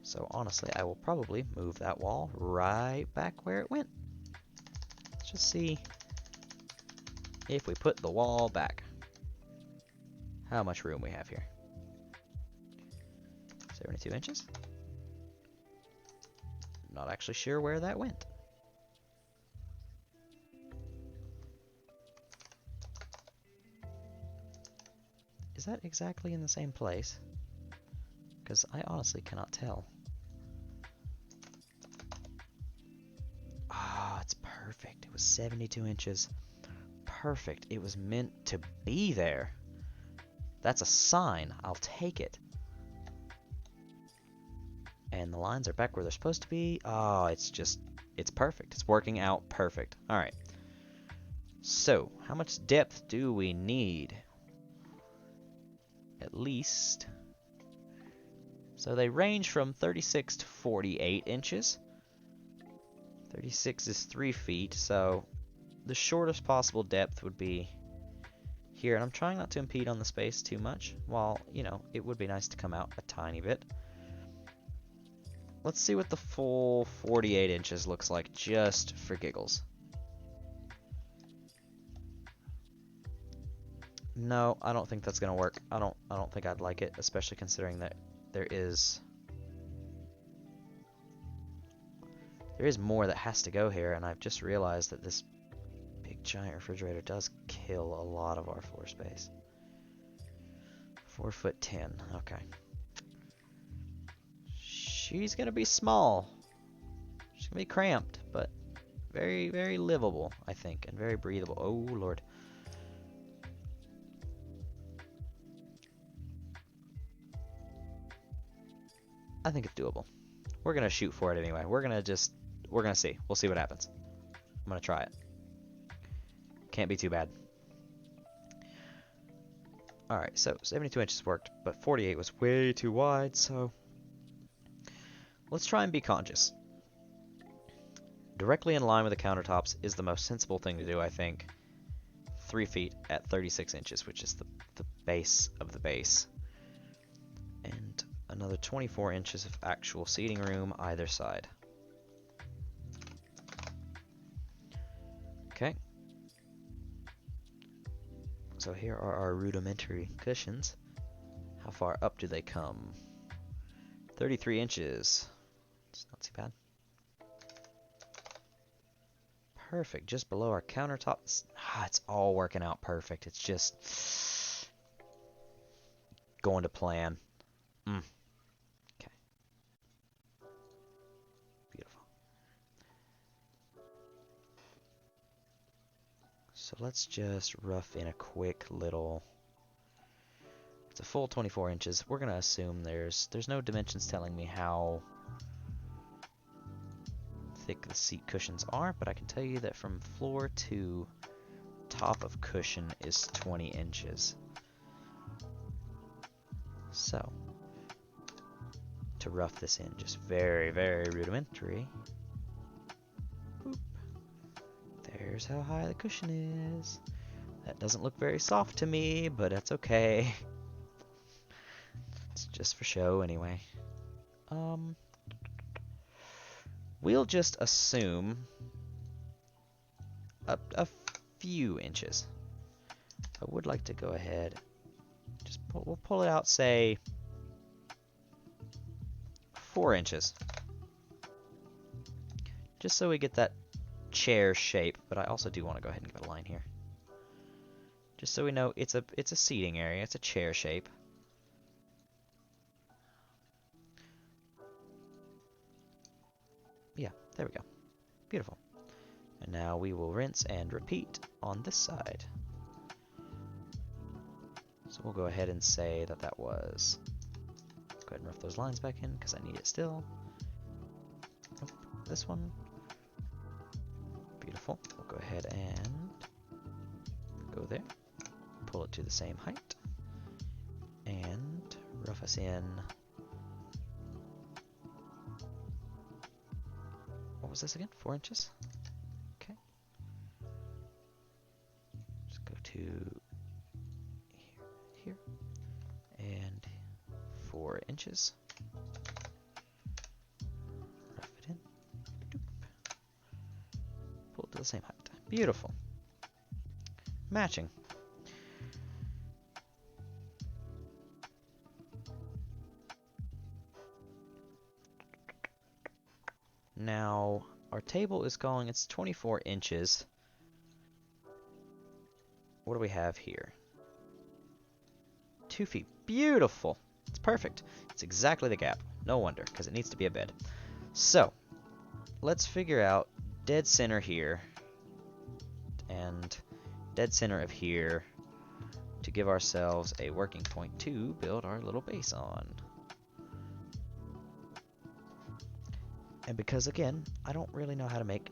So honestly, I will probably move that wall right back where it went. Let's just see if we put the wall back, how much room we have here. 72 inches. Not actually sure where that went. is that exactly in the same place? Because I honestly cannot tell. Ah, it's perfect. It was 72 inches. Perfect. It was meant to be there. That's a sign. I'll take it. And the lines are back where they're supposed to be. Oh, it's perfect. It's working out perfect. All right. So, how much depth do we need? At least. So they range from 36 to 48 inches. 36 is 3 feet, so the shortest possible depth would be here. And I'm trying not to impede on the space too much, while, you know, it would be nice to come out a tiny bit. Let's see what the full 48 inches looks like, just for giggles. No, I don't think that's gonna work. I don't think I'd like it, especially considering that there is more that has to go here, and I've just realized that this big giant refrigerator does kill a lot of our floor space. 4'10", okay. She's gonna be small. She's gonna be cramped, but very, very livable, I think, and very breathable. Oh, Lord. I think it's doable. We're gonna shoot for it anyway. We're gonna see. We'll see what happens. I'm gonna try it. Can't be too bad. Alright, so 72 inches worked, but 48 was way too wide, so let's try and be conscious. Directly in line with the countertops is the most sensible thing to do, I think. 3 feet at 36 inches, which is the base of the base. And another 24 inches of actual seating room either side. Okay. So here are our rudimentary cushions. How far up do they come? 33 inches. It's not too bad. Perfect, just below our countertops. It's all working out perfect. It's just going to plan. Okay. Beautiful. So let's just rough in a quick little... It's a full 24 inches. We're going to assume there's no dimensions telling me how thick the seat cushions are, but I can tell you that from floor to top of cushion is 20 inches. So, to rough this in, just very, very rudimentary. Boop. There's how high the cushion is. That doesn't look very soft to me, but that's okay. It's just for show anyway. We'll just assume a few inches. I would like to go ahead, we'll pull it out, say 4 inches. Just so we get that chair shape, but I also do want to go ahead and give it a line here. Just so we know it's a seating area, it's a chair shape. Yeah, there we go. Beautiful. And now we will rinse and repeat on this side. So we'll go ahead and say that was... Go ahead and rough those lines back in because I need it still. Nope, this one. Beautiful. We'll go ahead and go there. Pull it to the same height. And rough us in... What was this again? 4 inches? Okay. Just go to here, and 4 inches. Rough it in. Doop. Pull it to the same height. Beautiful. Matching. Now, our table is calling, it's 24 inches. What do we have here? 2 feet. Beautiful. It's perfect. It's exactly the gap. No wonder, because it needs to be a bed. So, let's figure out dead center here and dead center of here to give ourselves a working point to build our little base on. And because, again, I don't really know how to make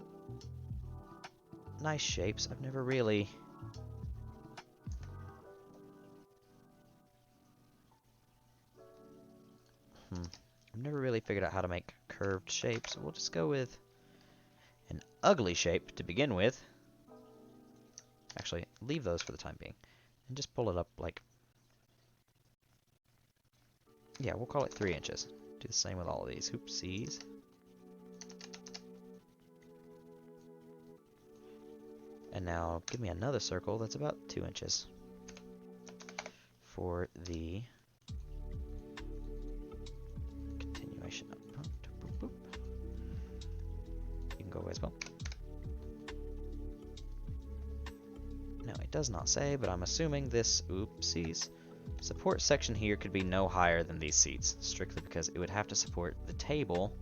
nice shapes, I've never really... I've never really figured out how to make curved shapes, so we'll just go with an ugly shape to begin with. Actually, leave those for the time being. And just pull it up like... Yeah, we'll call it 3 inches. Do the same with all of these. Oopsies. And now give me another circle that's about 2 inches for the continuation up. Boop, boop. You can go away as well. Now it does not say, but I'm assuming this, oopsies, support section here could be no higher than these seats, strictly because it would have to support the table.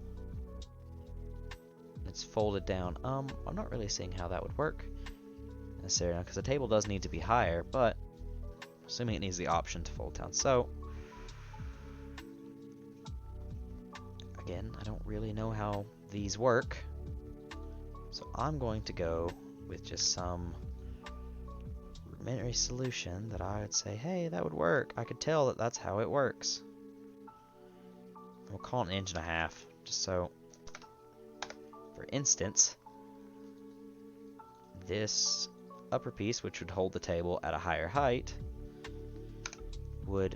It's folded down. I'm not really seeing how that would work necessarily, because the table does need to be higher, but assuming it needs the option to fold down. So, again, I don't really know how these work, so I'm going to go with just some rudimentary solution that I would say, hey, that would work. I could tell that that's how it works. We'll call it 1.5 inches, just so, for instance, this upper piece, which would hold the table at a higher height, would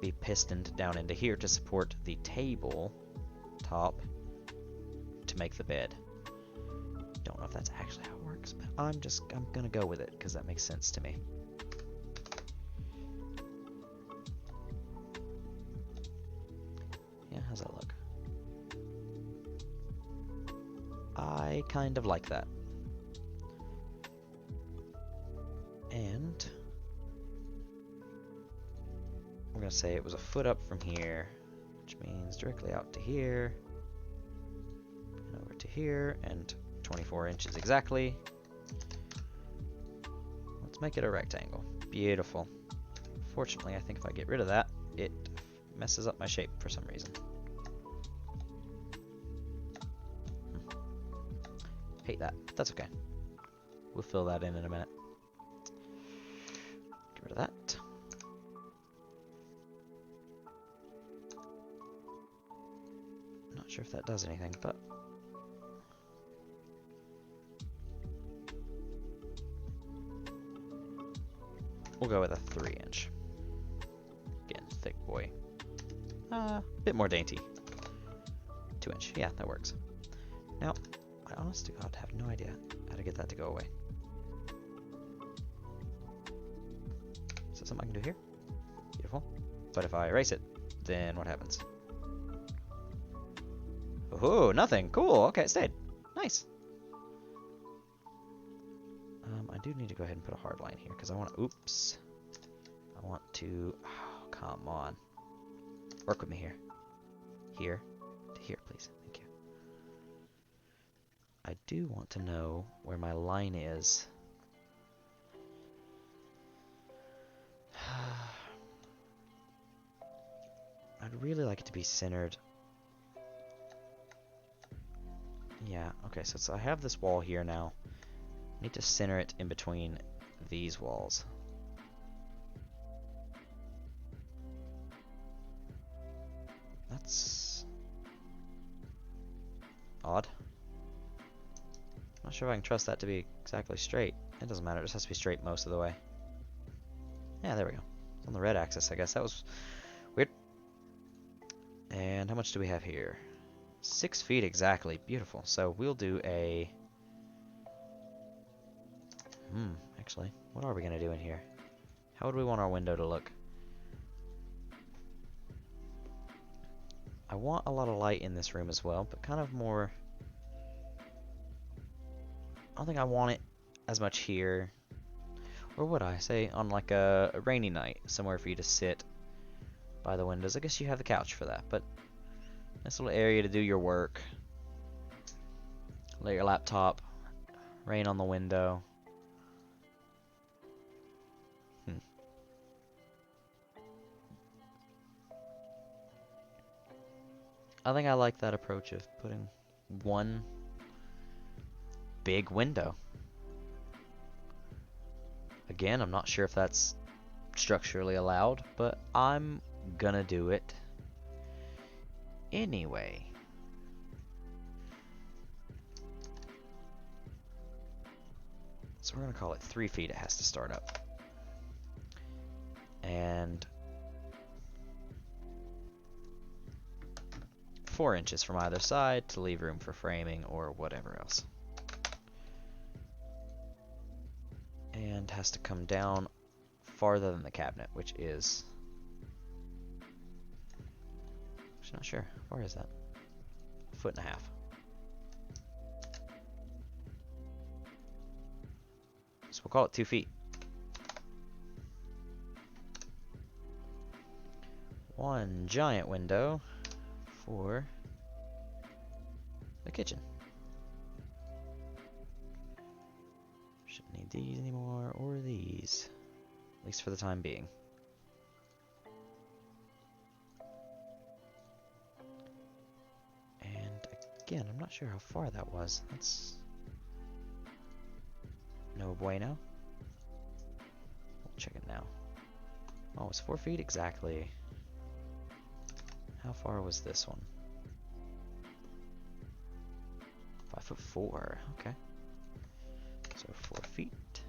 be pistoned down into here to support the table top to make the bed. Don't know if that's actually how it works, but I'm gonna go with it because that makes sense to me. Yeah, how's that look? I kind of like that. And we're going to say it was a foot up from here, which means directly out to here, and over to here, and 24 inches exactly. Let's make it a rectangle. Beautiful. Fortunately, I think if I get rid of that, it messes up my shape for some reason. Hate that. That's okay. We'll fill that in a minute. Get rid of that. Not sure if that does anything, but we'll go with a 3 inch. Again, thick boy. Bit more dainty. 2 inch. Yeah, that works. Now, I honest to God have no idea how to get that to go away. Is that something I can do here? Beautiful. But if I erase it, then what happens? Oh, nothing. Cool. Okay, it stayed. Nice. I do need to go ahead and put a hard line here because I want to. Oops. I want to. Oh, come on. Work with me here. Here to here, please. Thank you. I do want to know where my line is. I'd really like it to be centered. Yeah, okay, so I have this wall here now. I need to center it in between these walls. That's odd. Not sure if I can trust that to be exactly straight. It doesn't matter, it just has to be straight most of the way. Yeah, there we go. It's on the red axis, I guess. That was weird. And how much do we have here? 6 feet exactly. Beautiful. So we'll do a... actually, what are we going to do in here? How would we want our window to look? I want a lot of light in this room as well, but kind of more... I don't think I want it as much here. Or would I say on like a rainy night, somewhere for you to sit by the windows? I guess you have the couch for that, but nice little area to do your work. Let your laptop rain on the window. I think I like that approach of putting one big window. Again, I'm not sure if that's structurally allowed, but I'm gonna do it anyway. So we're gonna call it 3 feet. It has to start up. And 4 inches from either side to leave room for framing or whatever else. And has to come down farther than the cabinet, which is... I'm not sure. How far is that? 1.5 feet. So we'll call it 2 feet. One giant window for the kitchen. Shouldn't need these anymore, or these. At least for the time being. And again, I'm not sure how far that was. That's no bueno. We'll check it now. Oh, it was 4 feet exactly. How far was this one? 5'4". Okay. So 4 feet.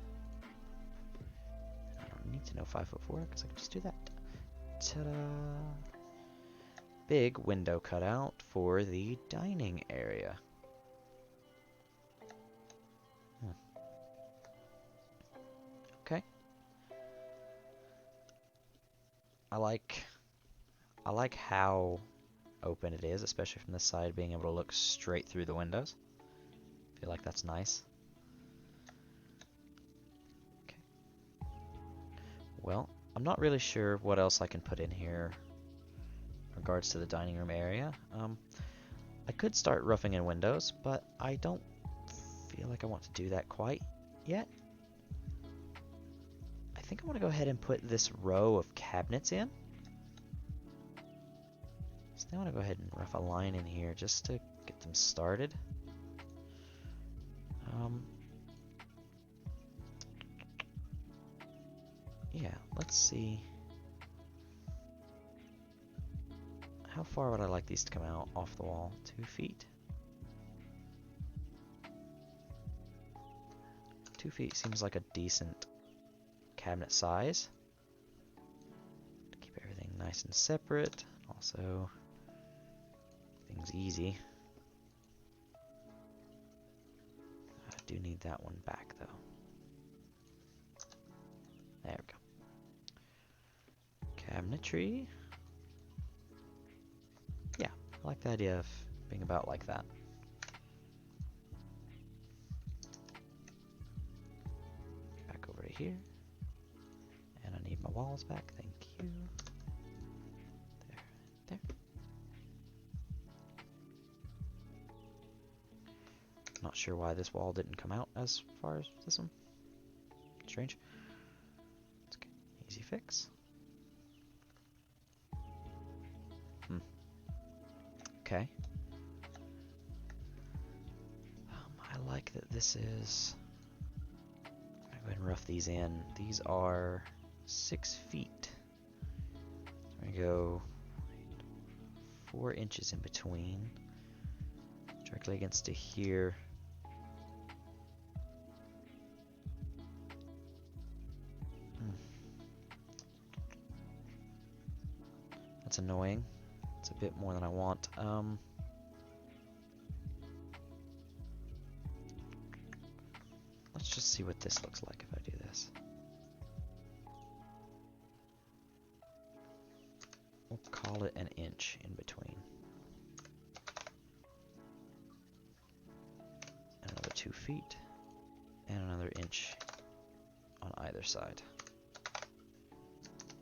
I don't need to know 5'4" because I can just do that. Ta-da! Big window cutout for the dining area. Okay. I like how open it is, especially from this side, being able to look straight through the windows. I feel like that's nice. Okay. Well, I'm not really sure what else I can put in here in regards to the dining room area. I could start roughing in windows, but I don't feel like I want to do that quite yet. I think I want to go ahead and put this row of cabinets in. So I want to go ahead and rough a line in here just to get them started. Yeah, let's see. How far would I like these to come out off the wall? 2 feet? 2 feet seems like a decent cabinet size. To keep everything nice and separate. Also, things easy. I do need that one back though. There we go. Cabinetry. Yeah, I like the idea of being about like that. Back over to here. And I need my walls back, thank you. There. Not sure why this wall didn't come out as far as this one. Strange. It's okay. Easy fix. Okay. I like that this is... I'm gonna go ahead and rough these in. These are 6 feet. So I'm gonna go 4 inches in between. Directly against to here. That's annoying. It's a bit more than I want. Let's just see what this looks like if I do this. We'll call it 1 inch in between. And another 2 feet. And another inch on either side.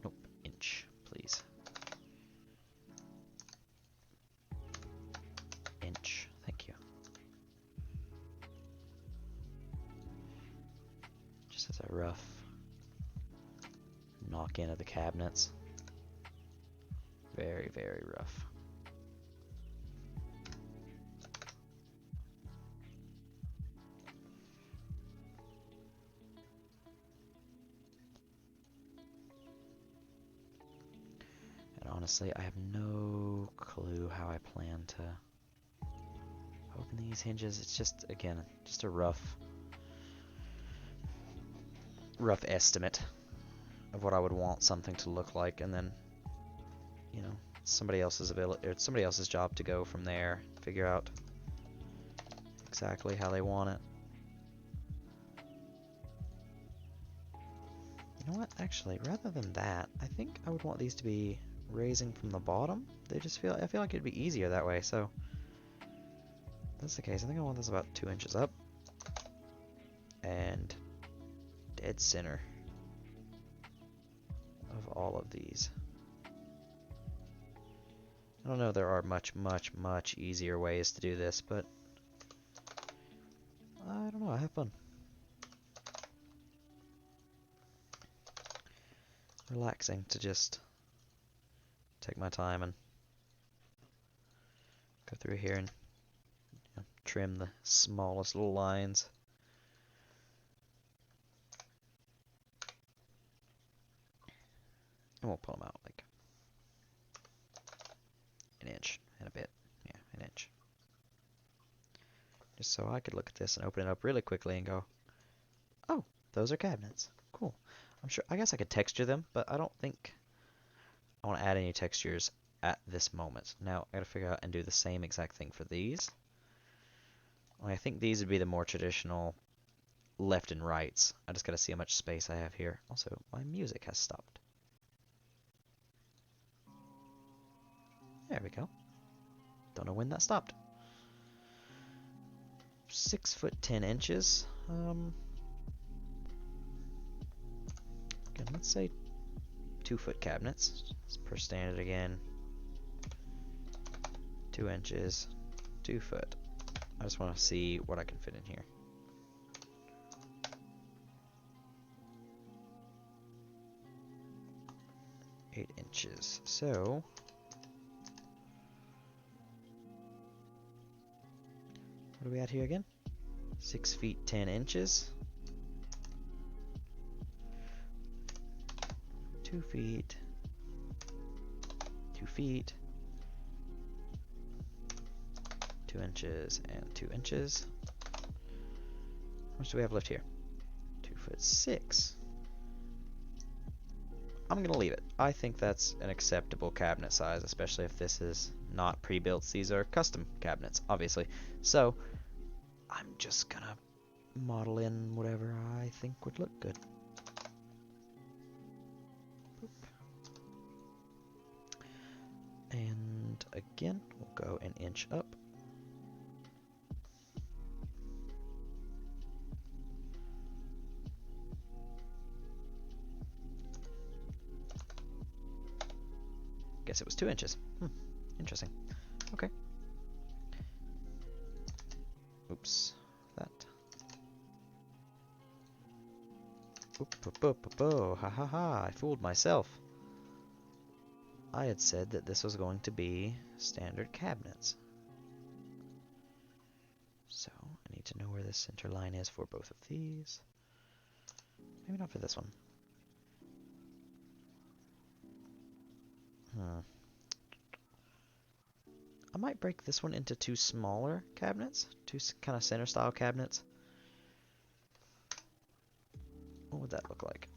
Nope, inch, please. Inch, thank you. Just as a rough knock in of the cabinets. Very, very rough. And honestly, I have no clue how I plan to open these hinges. It's just, again, just a rough estimate of what I would want something to look like, and then, you know, somebody else's job to go from there, figure out exactly how they want it. You know what? Actually, rather than that, I think I would want these to be raising from the bottom. I feel like it'd be easier that way. So if that's the case, I think I want this about 2 inches up and dead center of all of these. I don't know, there are much easier ways to do this, but I don't know, I have fun. Relaxing to just take my time and go through here and, you know, trim the smallest little lines. And we'll pull them out like an inch and a bit. Yeah, an inch. Just so I could look at this and open it up really quickly and go, oh, those are cabinets. Cool. I guess I could texture them, but I don't think I want to add any textures at this moment. Now, I gotta figure out and do the same exact thing for these. I think these would be the more traditional left and rights. I just gotta see how much space I have here. Also, my music has stopped. There we go. Don't know when that stopped. 6 foot 10 inches. Again, let's say 2 foot cabinets. It's per standard again. 2 inches, 2 foot. I just want to see what I can fit in here. Eight inches. So what are we at here again? 6 feet 10 inches. 2 feet. 2 feet. 2 inches and 2 inches. How much do we have left here? 2 foot 6. I'm gonna leave it. I think that's an acceptable cabinet size, especially if this is not pre-built. These are custom cabinets, obviously. So I'm just gonna model in whatever I think would look good. Boop. And again, we'll go an inch up. Guess it was 2 inches. Interesting. Okay. Oops. That. Ha ha ha. I fooled myself. I had said that this was going to be standard cabinets. So, I need to know where the center line is for both of these. Maybe not for this one. I might break this one into 2 smaller cabinets, 2 kind of center style cabinets. What would that look like?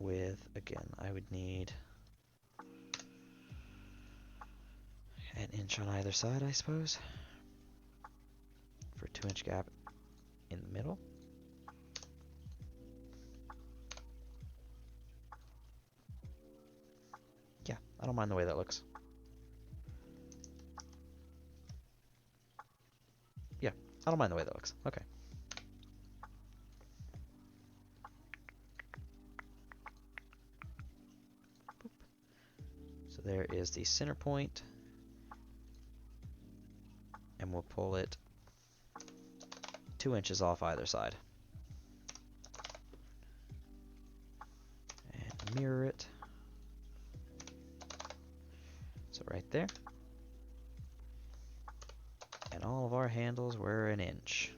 With, again, I would need an inch on either side, I suppose, for a 2 inch gap in the middle. Yeah, I don't mind the way that looks. Yeah, I don't mind the way that looks. Okay. there is the center point, and we'll pull it 2 inches off either side. And mirror it. So right there. And all of our handles were 1 inch.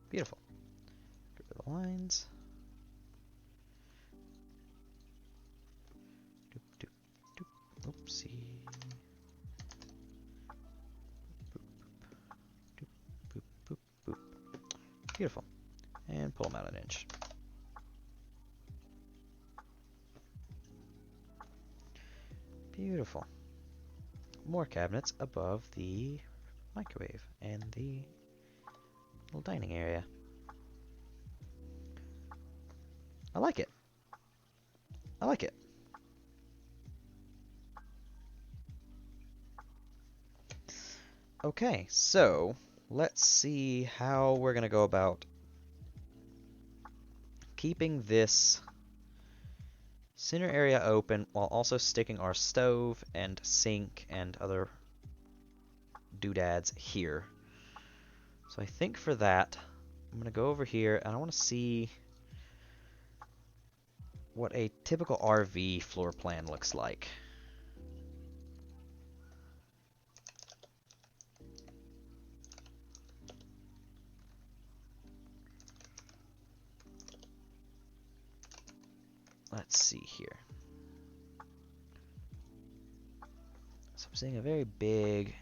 Beautiful. Get rid of the lines. Doop, doop, doop. Oopsie. Boop, boop, boop, boop. Beautiful. And pull them out 1 inch. Beautiful. More cabinets above the microwave and the little dining area. I like it. I like it. Okay, so let's see how we're going to go about keeping this center area open while also sticking our stove and sink and other doodads here. So I think for that, I'm going to go over here and I want to see what a typical RV floor plan looks like. Let's see here. So I'm seeing a very big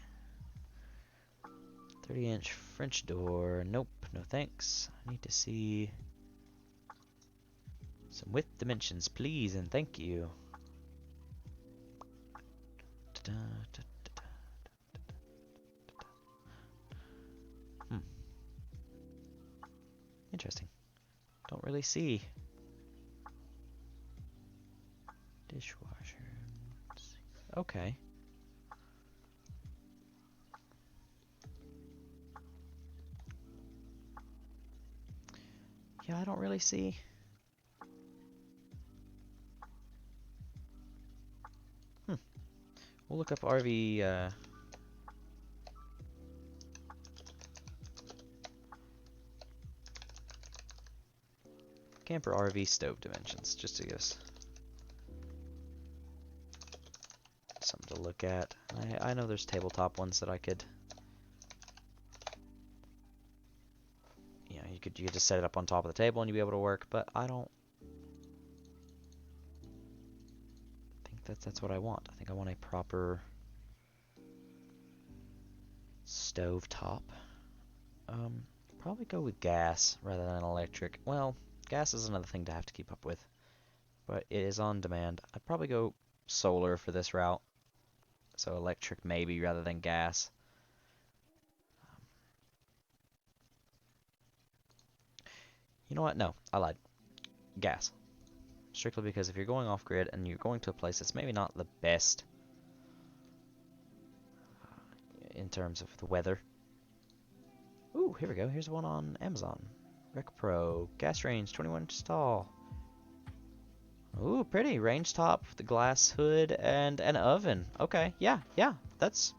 30-inch French door. Nope, no thanks. I need to see some width dimensions, please, and thank you. Interesting. Don't really see. Dishwasher. Okay. Yeah, I don't really see. We'll look up RV. Camper RV stove dimensions, just to give us something to look at. I know there's tabletop ones that I could, you know, you could just set it up on top of the table and you'd be able to work, but I don't think that's what I want. I think I want a proper stove top. Probably go with gas rather than electric. Well, gas is another thing to have to keep up with, but it is on demand. I'd probably go solar for this route. So electric maybe rather than gas. You know what? No, I lied. Gas. Strictly because if you're going off grid and you're going to a place that's maybe not the best in terms of the weather. Ooh, here we go. Here's one on Amazon. Rec Pro. Gas range, 21 inches tall. Ooh, pretty. Range top with the glass hood and an oven. Okay, yeah, that's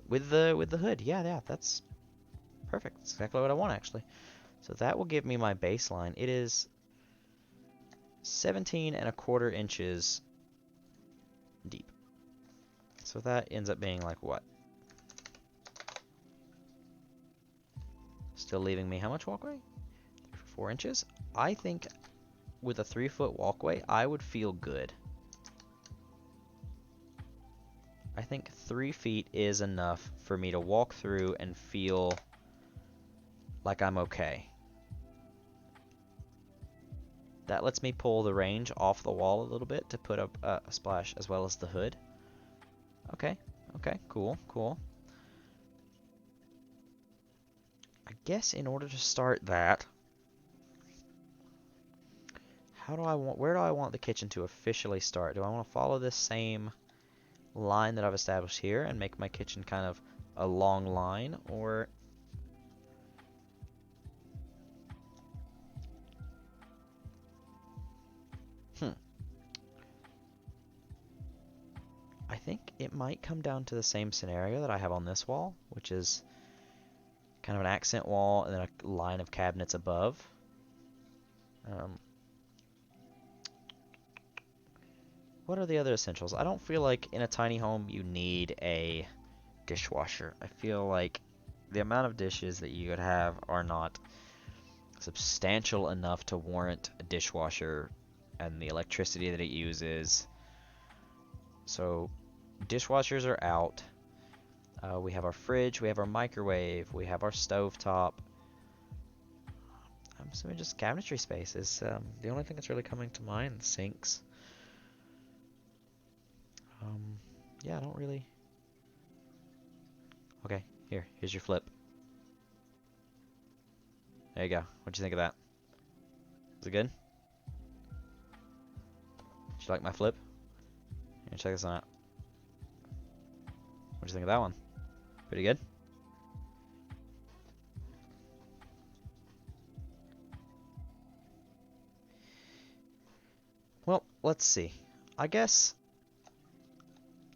with the hood. Yeah, that's perfect. That's exactly what I want actually. So that will give me my baseline. It is 17¼ inches deep. So that ends up being like what? Still leaving me how much walkway? 4 inches? I think with a 3-foot walkway, I would feel good. I think 3 feet is enough for me to walk through and feel like I'm okay. That lets me pull the range off the wall a little bit to put up a splash as well as the hood. Okay, cool. I guess in order to start that, where do I want the kitchen to officially start? Do I want to follow this same line that I've established here and make my kitchen kind of a long line, or might come down to the same scenario that I have on this wall, which is kind of an accent wall and then a line of cabinets above. What are the other essentials? I don't feel like in a tiny home you need a dishwasher. I feel like the amount of dishes that you could have are not substantial enough to warrant a dishwasher and the electricity that it uses. So dishwashers are out. We have our fridge, we have our microwave, we have our stovetop. I'm assuming just cabinetry space is the only thing that's really coming to mind. Sinks. Yeah, I don't really... Okay, here's your flip. There you go. What'd you think of that? Was it good? Did you like my flip? Here, check this one out. What'd you think of that one? Pretty good? Well, let's see. I guess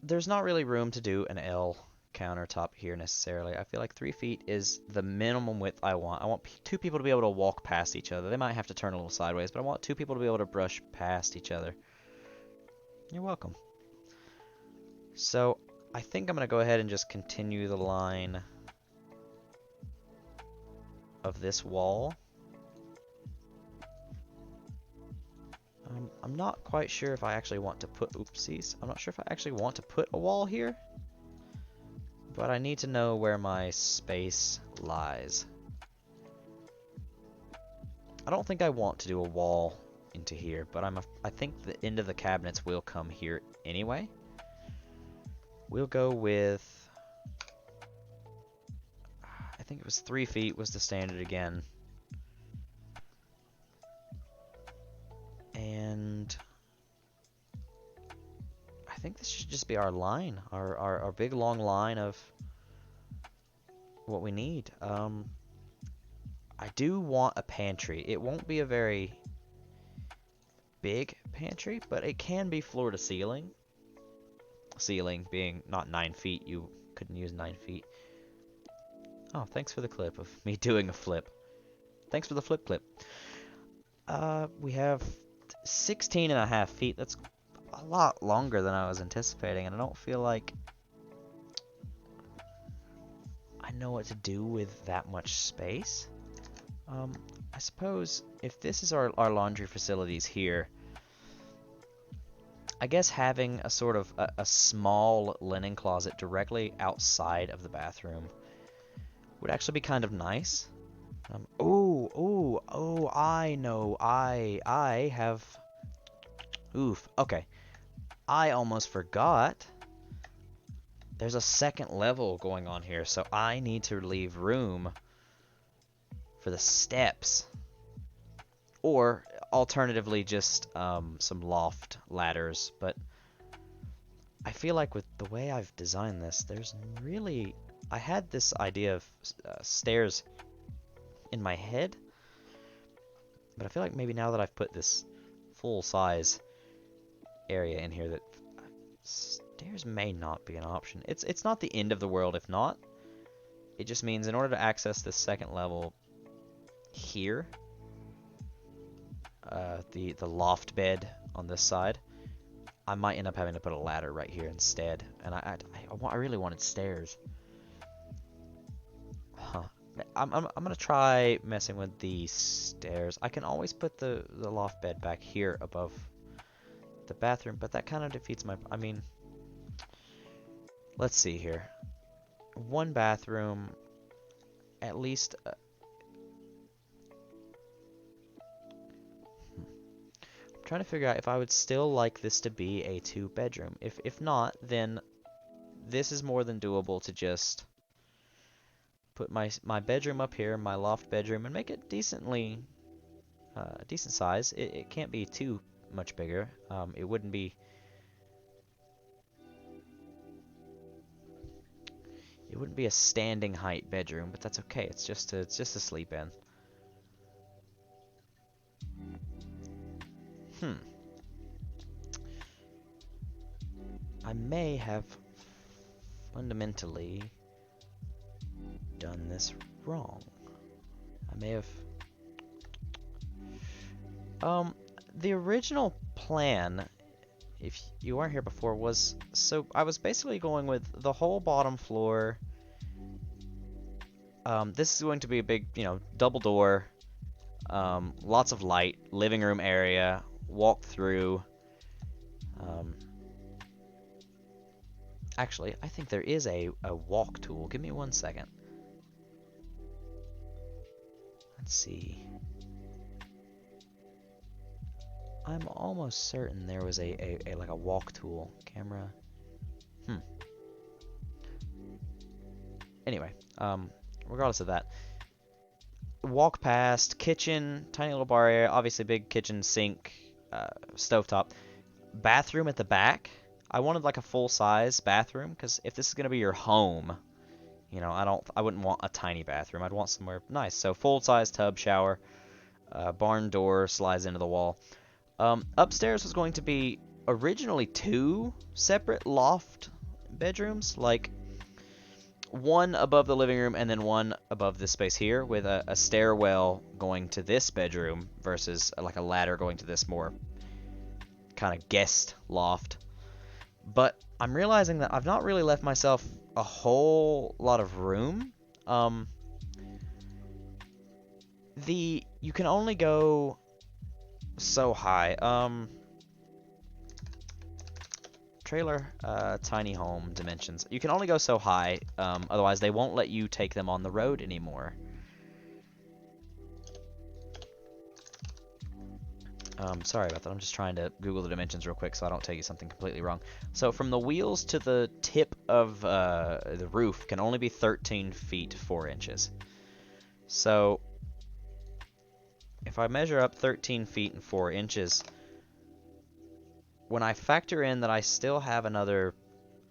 there's not really room to do an L countertop here necessarily. I feel like 3 feet is the minimum width I want. I want 2 people to be able to walk past each other. They might have to turn a little sideways, but I want 2 people to be able to brush past each other. You're welcome. So I think I'm going to go ahead and just continue the line of this wall. I'm not quite sure if I actually want to put, oopsies, I'm not sure if I actually want to put a wall here, but I need to know where my space lies. I don't think I want to do a wall into here, but I think the end of the cabinets will come here anyway. We'll go with, I think it was 3 feet was the standard again. And I think this should just be our line, our big long line of what we need. I do want a pantry. It won't be a very big pantry, but it can be floor to ceiling. Ceiling being not 9 feet. You couldn't use 9 feet. Oh, thanks for the clip of me doing a flip. Thanks for the flip clip. We have 16.5 feet. That's a lot longer than I was anticipating, and I don't feel like I know what to do with that much space. I suppose if this is our laundry facilities here, I guess having a sort of a small linen closet directly outside of the bathroom would actually be kind of nice. Oh, I know. I have... Oof, okay. I almost forgot. There's a second level going on here, so I need to leave room for the steps. Or, alternatively, just some loft ladders. But I feel like with the way I've designed this, there's really... I had this idea of stairs in my head, but I feel like maybe now that I've put this full-size area in here, that stairs may not be an option. It's not the end of the world if not. It just means in order to access this second level here, the loft bed on this side, I might end up having to put a ladder right here instead. And I really wanted stairs. Huh. I'm gonna try messing with the stairs. I can always put the loft bed back here above the bathroom, but that kind of defeats my... I mean, let's see here. 1 bathroom, at least... I'm trying to figure out if I would still like this to be a 2-bedroom. If not, then this is more than doable to just put my bedroom up here, my loft bedroom, and make it decently decent size. It can't be too much bigger. It wouldn't be... It wouldn't be a standing height bedroom, but that's okay. It's just to sleep in. I may have fundamentally done this wrong. I may have... The original plan, if you weren't here before, was... So I was basically going with the whole bottom floor. This is going to be a big, double door. Lots of light, living room area, walk through. Actually, I think there is a walk tool. Give me 1 second. Let's see. I'm almost certain there was a like a walk tool. Camera. Anyway, regardless of that. Walk past, kitchen, tiny little bar area, obviously big kitchen sink, stovetop. Bathroom at the back. I wanted like a full-size bathroom, because if this is going to be your home, I wouldn't want a tiny bathroom. I'd want somewhere nice. So full-size tub, shower, barn door slides into the wall. Upstairs was going to be originally 2 separate loft bedrooms, like one above the living room and then one above this space here, with a stairwell going to this bedroom versus like a ladder going to this more kind of guest loft. But I'm realizing that I've not really left myself a whole lot of room. You can only go so high. Trailer, tiny home dimensions. You can only go so high, otherwise they won't let you take them on the road anymore. Sorry about that. I'm just trying to Google the dimensions real quick so I don't tell you something completely wrong. So from the wheels to the tip of the roof can only be 13 feet 4 inches. So if I measure up 13 feet and 4 inches, when I factor in that I still have another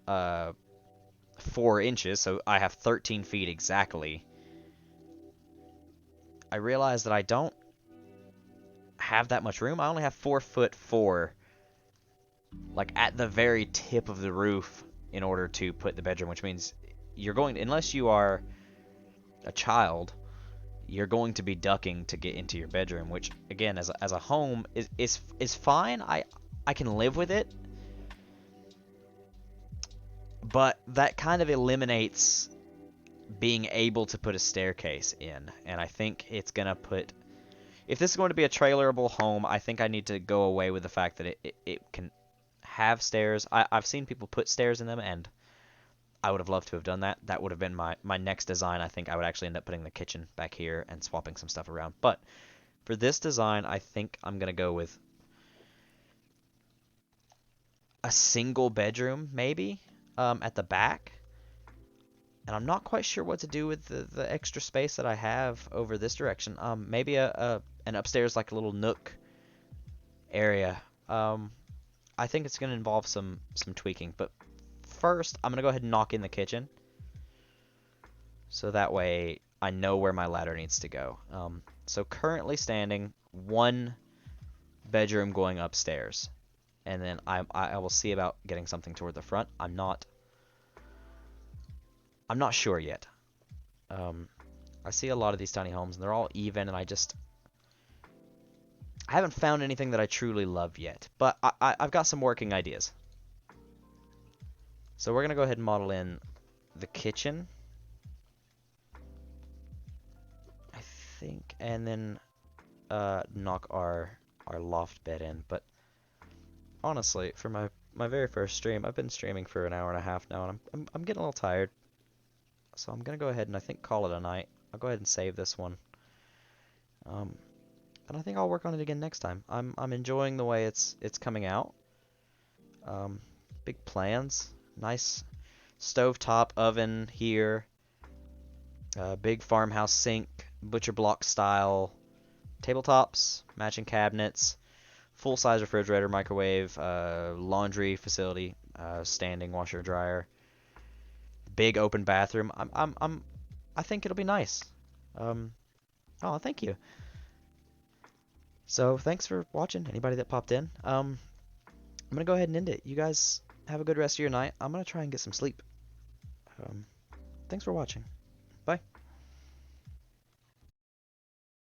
4 inches, so I have 13 feet exactly, I realize that I don't have that much room. I only have 4'4", like at the very tip of the roof, in order to put the bedroom, which means you're going, unless you are a child, you're going to be ducking to get into your bedroom, which again, as a home is fine. I can live with it, but that kind of eliminates being able to put a staircase in, and I think it's gonna put... If this is going to be a trailerable home, I think I need to go away with the fact that it can have stairs. I've seen people put stairs in them, and I would have loved to have done that. That would have been my next design. I think I would actually end up putting the kitchen back here and swapping some stuff around. But for this design, I think I'm going to go with a single bedroom, maybe, at the back. And I'm not quite sure what to do with the extra space that I have over this direction. Maybe an upstairs, like a little nook area. I think it's going to involve some tweaking. But first, I'm going to go ahead and knock in the kitchen, so that way I know where my ladder needs to go. So currently standing, 1 bedroom going upstairs. And then I will see about getting something toward the front. I'm not sure yet. I see a lot of these tiny homes, and they're all even, and I haven't found anything that I truly love yet. But I've got some working ideas. So we're going to go ahead and model in the kitchen, I think, and then knock our loft bed in. But honestly, for my very first stream, I've been streaming for an hour and a half now, and I'm getting a little tired. So I'm going to go ahead and I think call it a night. I'll go ahead and save this one. And I think I'll work on it again next time. I'm enjoying the way it's coming out. Big plans. Nice stovetop oven here. Big farmhouse sink, butcher block style tabletops, matching cabinets, full-size refrigerator, microwave, laundry facility, standing washer dryer. Big open bathroom. I think it'll be nice. Oh, thank you. So thanks for watching, anybody that popped in. I'm gonna go ahead and end it. You guys have a good rest of your night. I'm gonna try and get some sleep. Um, Thanks for watching. Bye.